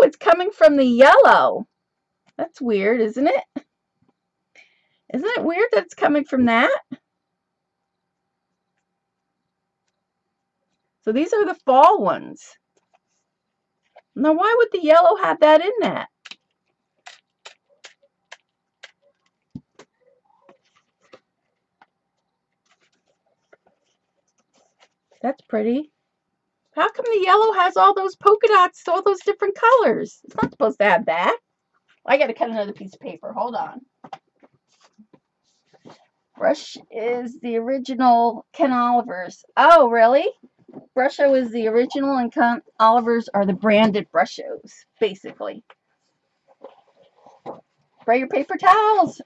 it's coming from the yellow. That's weird, isn't it? Isn't it weird that it's coming from that? So these are the fall ones. Now, why would the yellow have that in that? That's pretty. How come the yellow has all those polka dots, all those different colors? It's not supposed to have that. I got to cut another piece of paper. Hold on. Brush is the original Ken Oliver's. Oh, really? Brusho is the original and Ken Oliver's are the branded Brushos, basically. Spray your paper towels.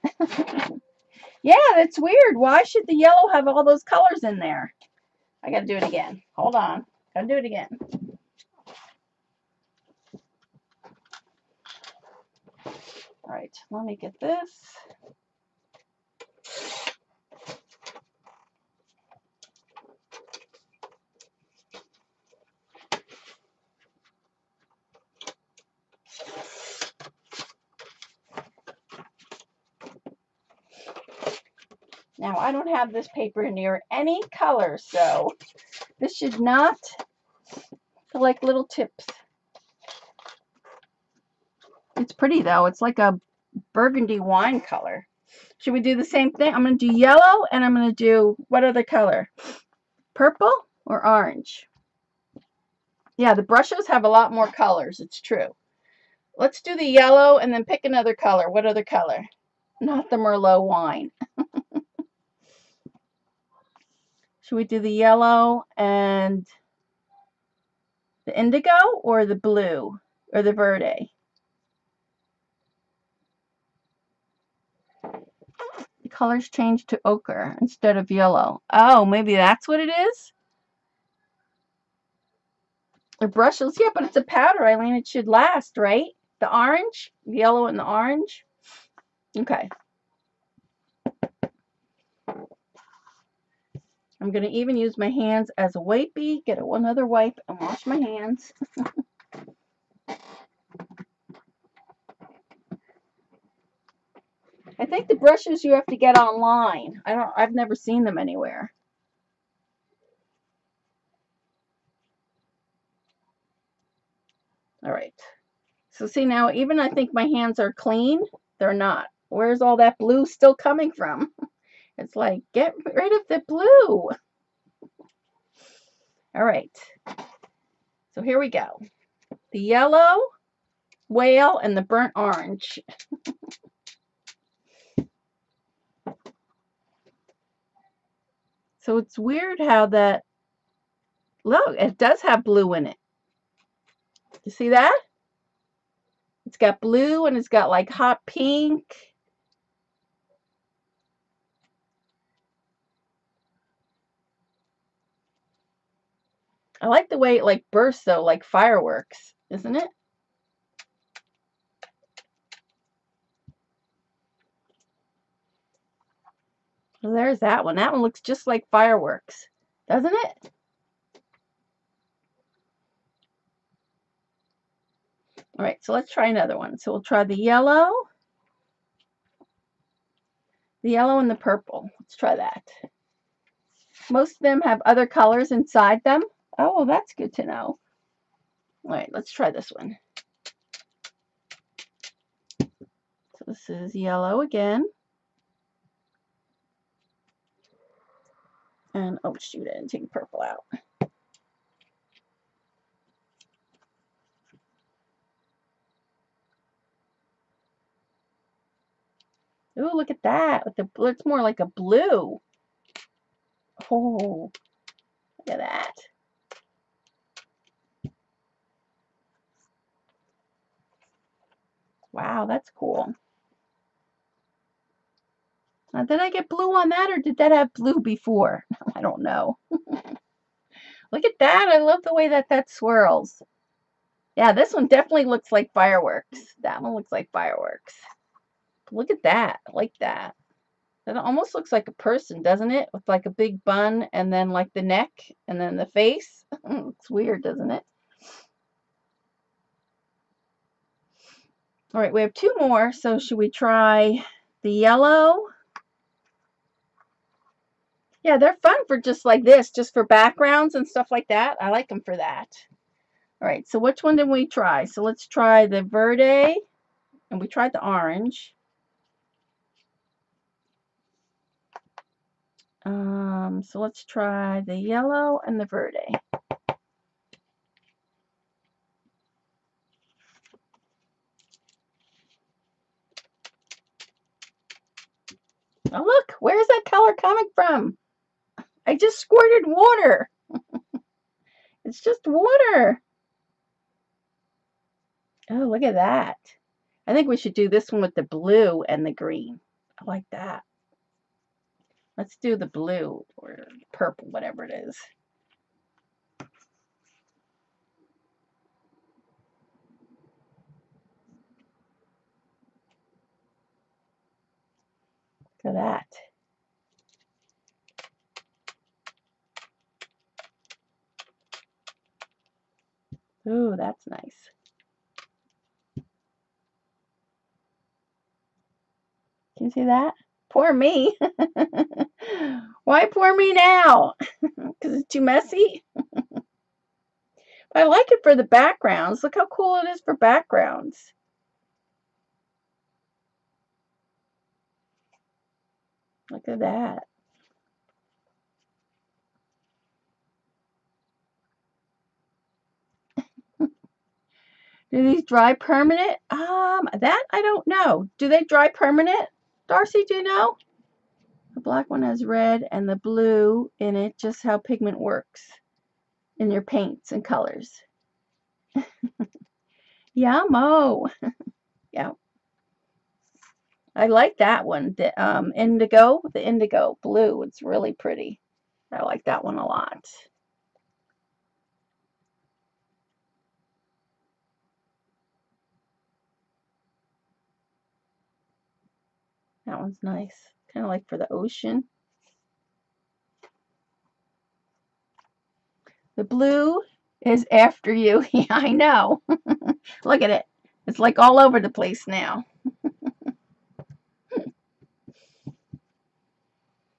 Yeah, that's weird. Why should the yellow have all those colors in there? I got to do it again. Hold on. Got to do it again. All right, let me get this. Now, I don't have this paper near any color, so this should not feel like little tips. It's pretty, though. It's like a burgundy wine color. Should we do the same thing? I'm going to do yellow, and I'm going to do, what other color? Purple or orange? Yeah, the brushes have a lot more colors. It's true. Let's do the yellow, and then pick another color. What other color? Not the Merlot wine. Should we do the yellow and the indigo or the blue or the verde? The colors change to ochre instead of yellow. Oh, maybe that's what it is? The brushes, yeah, but it's a powder, Eileen. It should last, right? The orange, the yellow and the orange. Okay. I'm going to even use my hands as a wipey. Get one other wipe and wash my hands. I think the brushes you have to get online. I've never seen them anywhere. All right. So see now, even I think my hands are clean. They're not. Where's all that blue still coming from? It's like, get rid of the blue. All right. So here we go. The yellow, whale, and the burnt orange. So it's weird how that, look, it does have blue in it. You see that? It's got blue and it's got like hot pink. I like the way it like bursts though, like fireworks, isn't it? Well, there's that one. That one looks just like fireworks, doesn't it? All right, so let's try another one. So we'll try the yellow and the purple. Let's try that. Most of them have other colors inside them. Oh, well, that's good to know. All right, let's try this one. So this is yellow again. And, oh shoot, I didn't take purple out. Ooh, look at that. With the, it's more like a blue. Oh, look at that. Wow, that's cool. Now, did I get blue on that, or did that have blue before? I don't know. Look at that. I love the way that swirls. Yeah, this one definitely looks like fireworks. That one looks like fireworks. Look at that. I like that. It almost looks like a person, doesn't it? With like a big bun and then like the neck and then the face. It's weird, doesn't it? All right, we have two more. So should we try the yellow? Yeah, they're fun for just like this, just for backgrounds and stuff like that. I like them for that. All right, so which one did we try? So let's try the verde, and we tried the orange. So let's try the yellow and the verde. Oh, look, where's that color coming from? I just squirted water. It's just water. Oh, look at that. I think we should do this one with the blue and the green. I like that. Let's do the blue or purple, whatever it is. Look at that. Ooh, that's nice. Can you see that? Poor me. Why poor me now? Because it's too messy? But I like it for the backgrounds. Look how cool it is for backgrounds. Look at that. Do these dry permanent? That I don't know. Do they dry permanent? Darcy, do you know? The black one has red and the blue in it, just how pigment works in your paints and colors. Yummo. Yeah. I like that one. The indigo blue. It's really pretty. I like that one a lot. That one's nice. Kind of like for the ocean. The blue is after you. Yeah, I know. Look at it. It's like all over the place now.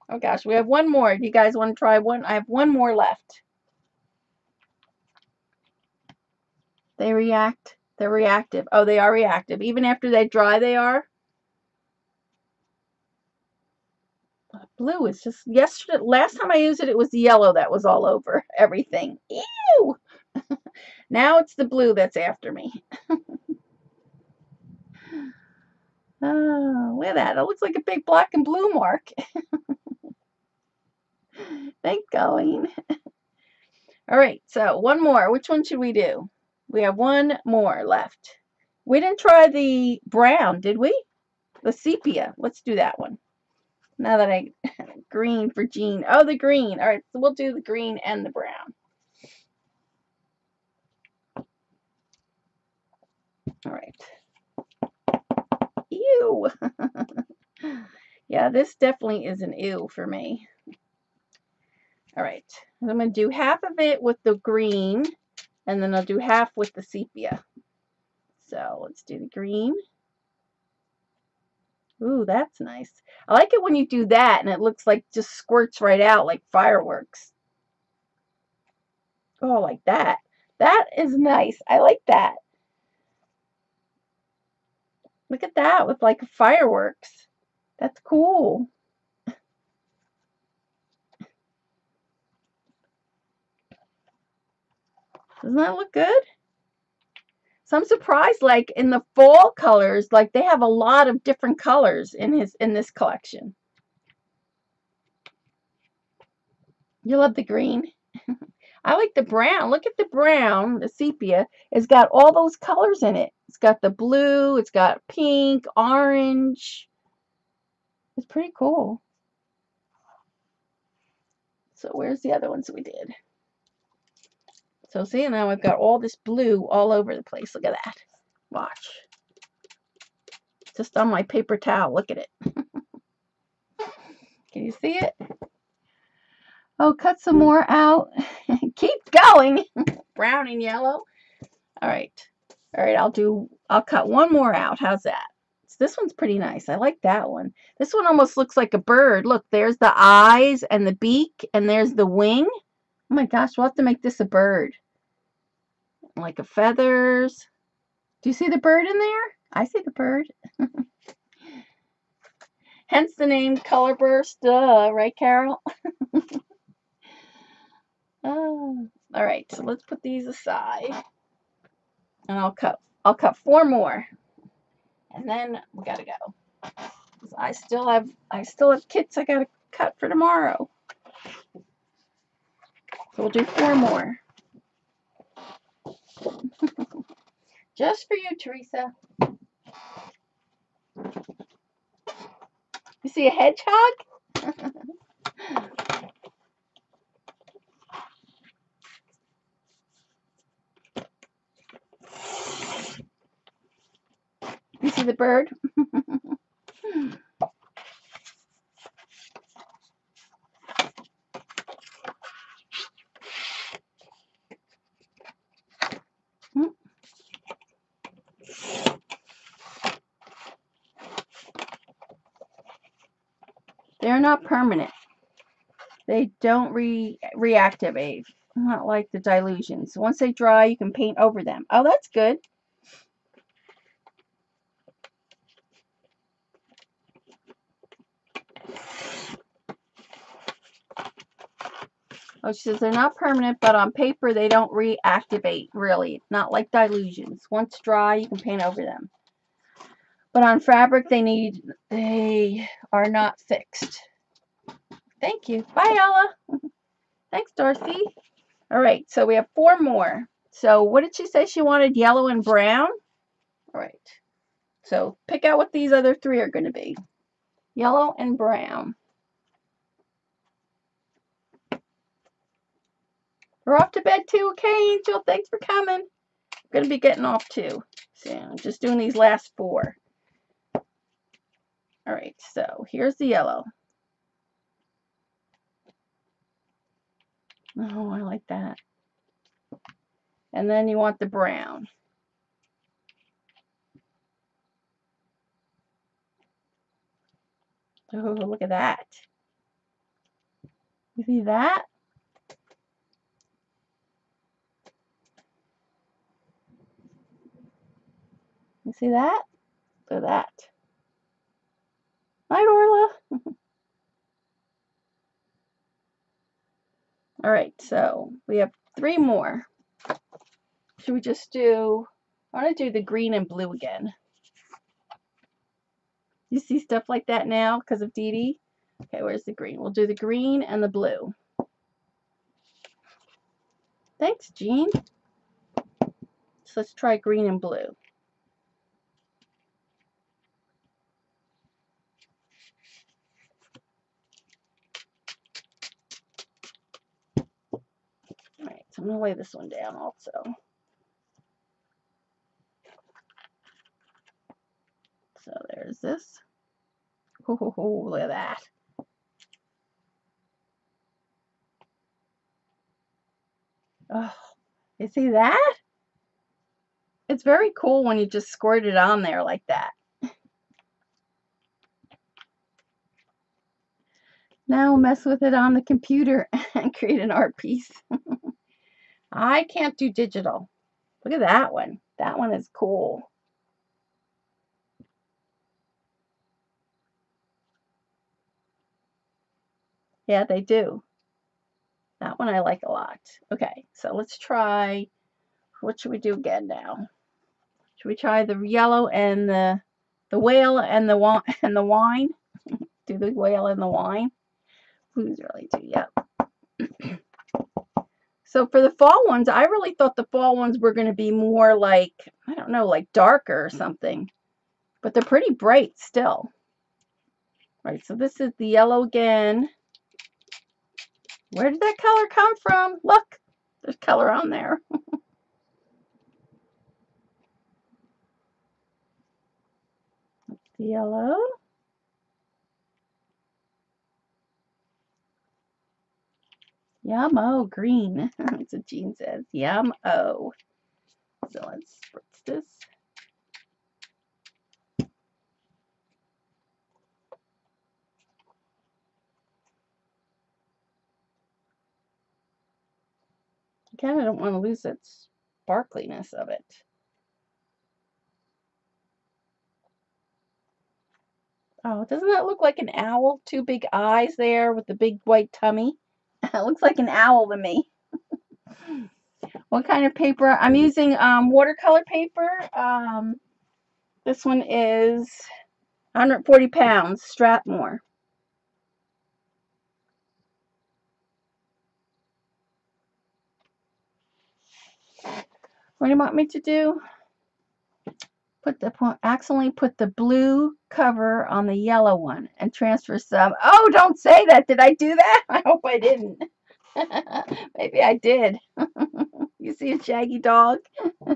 Oh gosh, we have one more. Do you guys want to try one? I have one more left. They react. They're reactive. Oh, they are reactive. Even after they dry, they are. Blue is just yesterday. Last time I used it, it was the yellow that was all over everything. Ew! Now it's the blue that's after me. Oh, look at that. It looks like a big black and blue mark. Thank going. All right, so one more. Which one should we do? We have one more left. We didn't try the brown, did we? The sepia. Let's do that one. Now that I green for Jean. Oh, the green. All right, so we'll do the green and the brown. All right. Ew. Yeah, this definitely is an ew for me. All right, I'm going to do half of it with the green, and then I'll do half with the sepia. So let's do the green. Ooh, that's nice. I like it when you do that and it looks like just squirts right out like fireworks. Oh, like that. That is nice. I like that. Look at that with like fireworks. That's cool. Doesn't that look good? So I'm surprised, like in the fall colors, like they have a lot of different colors in this collection. You love the green. I like the brown. Look at the brown, the sepia. It's got all those colors in it. It's got the blue, it's got pink, orange. It's pretty cool. So where's the other ones we did? So see, now I've got all this blue all over the place. Look at that. Watch. Just on my paper towel. Look at it. Can you see it? Oh, cut some more out. Keep going. Brown and yellow. All right. All right, I'll cut one more out. How's that? So this one's pretty nice. I like that one. This one almost looks like a bird. Look, there's the eyes and the beak, and there's the wing. Oh my gosh, we'll have to make this a bird. Like a feathers. Do you see the bird in there? I see the bird. Hence the name Color Burst. Right, Carol? Oh. All right, so let's put these aside. And I'll cut 4 more. And then we gotta go. I still have kits I gotta cut for tomorrow. So we'll do 4 more. Just for you, Teresa. You see a hedgehog? You see the bird? They're not permanent. They don't reactivate. Not like the dilutions. Once they dry, you can paint over them. Oh, that's good. Oh, she says they're not permanent, but on paper they don't reactivate, really. Not like dilutions. Once dry, you can paint over them. But on fabric, they are not fixed. Thank you. Bye, Ella. Thanks, Dorothy. All right, so we have 4 more. So what did she say she wanted? Yellow and brown? All right. So pick out what these other 3 are going to be. Yellow and brown. We're off to bed too. Okay, Angel. Thanks for coming. I'm going to be getting off too. So I'm just doing these last 4. All right, so here's the yellow. Oh, I like that. And then you want the brown. Oh, look at that. You see that? You see that? Look at that. Night, Orla. All right, so we have 3 more. Should we just do, I want to do the green and blue again. You see stuff like that now because of Dee Dee? Okay, where's the green? We'll do the green and the blue. Thanks, Jean. So let's try green and blue. All right, so I'm going to lay this one down also. So there's this. Ooh, look at that. Oh, you see that? It's very cool when you just squirt it on there like that. Now mess with it on the computer and create an art piece. I can't do digital. Look at that one. That one is cool. Yeah, they do. That one I like a lot. Okay, so let's try, what should we do again now? Should we try the yellow and the whale and the wine? Do the whale and the wine? Who's really do? Yep. So for the fall ones, I really thought the fall ones were going to be more like, I don't know, like darker or something. But they're pretty bright still. Right, so this is the yellow again. Where did that color come from? Look, there's color on there. That's the yellow. Yum-o, green. That's what Jean says. Yum-o. So let's spritz this. I kind of don't want to lose that sparkliness of it. Oh, doesn't that look like an owl? Two big eyes there with the big white tummy. It looks like an owl to me. What kind of paper? I'm using watercolor paper. This one is 140 pounds, Strathmore. What do you want me to do? Accidentally put the blue cover on the yellow one and transfer some. Oh, don't say that. Did I do that? I hope I didn't. Maybe I did. You see a shaggy dog? All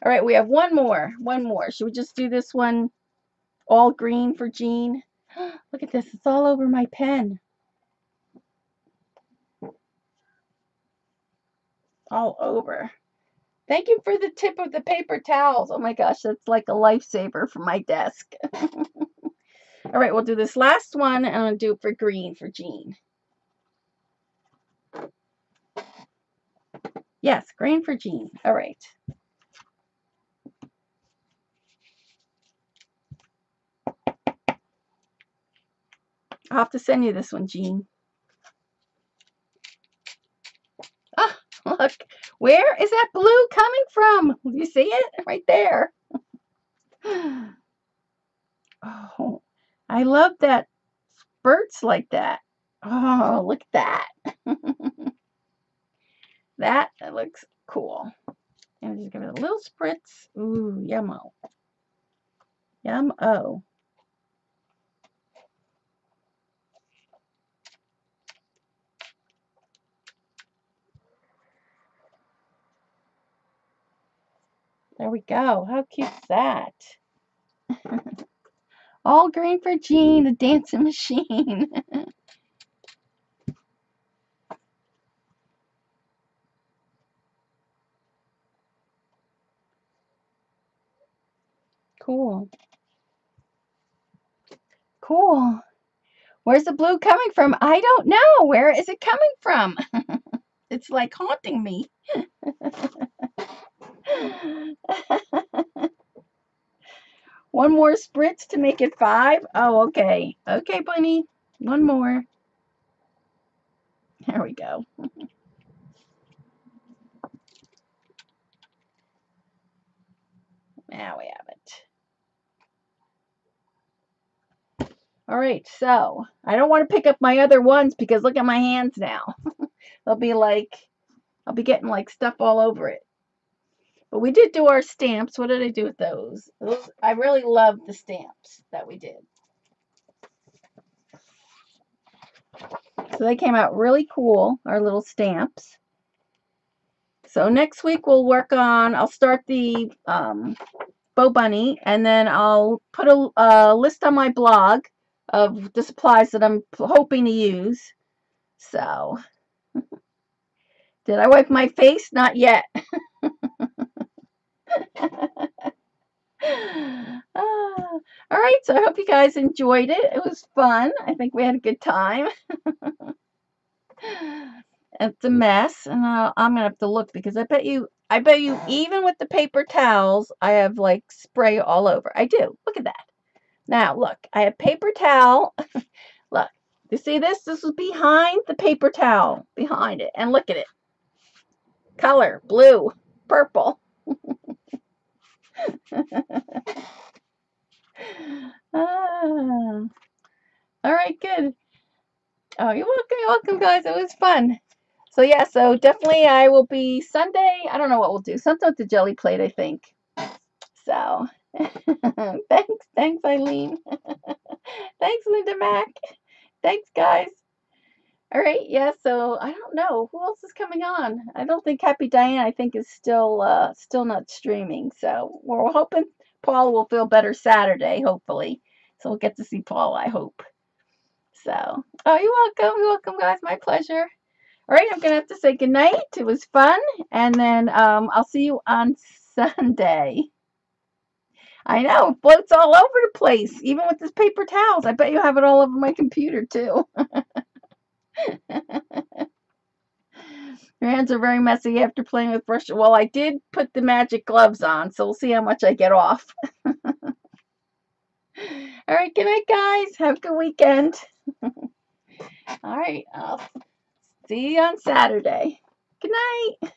right, we have one more. One more. Should we just do this one all green for Jean? Look at this. It's all over my pen. All over. Thank you for the tip of the paper towels. Oh my gosh, that's like a lifesaver for my desk. All right, we'll do this last one and I'll do it for green for Jean. Yes, green for Jean. All right. I'll have to send you this one, Jean. Ah, look. Where is that blue coming from? Do you see it? Right there. Oh, I love that spurts like that. Oh, look at that. That looks cool. And just give it a little spritz. Ooh, yum-o. Yum-o. There we go. How cute is that? All green for Jean, the dancing machine. Cool. Cool. Where's the blue coming from? I don't know. Where is it coming from? It's like haunting me. One more spritz to make it 5. Oh, okay. Okay, Bunny. One more. There we go. Now we have it. All right, so I don't want to pick up my other ones because look at my hands now. They'll be like, I'll be getting like stuff all over it. But we did do our stamps. What did I do with those? I really love the stamps that we did. So they came out really cool, our little stamps. So next week we'll work on, I'll start the Bow Bunny, and then I'll put a list on my blog of the supplies that I'm hoping to use. So, did I wipe my face? Not yet. All right, so I hope you guys enjoyed it. It was fun. I think we had a good time. It's a mess, and I'm gonna have to look because I bet you, even with the paper towels, I have like spray all over. I do. Look at that. Now, look, I have paper towel. Look, you see this? This was behind the paper towel, behind it, and look at it. Color, blue, purple. Ah, all right, good. Oh, you're welcome, guys. It was fun. So yeah, so definitely I will be Sunday. I don't know what we'll do. Something with the jelly plate, I think. So thanks, Eileen. Thanks, Linda Mac. Thanks, guys. All right, yeah. So I don't know who else is coming on. I don't think Happy Diane. I think is still not streaming. So we're hoping Paul will feel better Saturday, hopefully. So we'll get to see Paul. I hope. So oh, you're welcome. You're welcome, guys. My pleasure. All right, I'm gonna have to say goodnight. It was fun, and then I'll see you on Sunday. I know, it floats all over the place, even with this paper towels. I bet you have it all over my computer too. Your hands are very messy after playing with brush. Well, I did put the magic gloves on, so we'll see how much I get off. All right, good night, guys. Have a good weekend. All right, I'll see you on Saturday. Good night.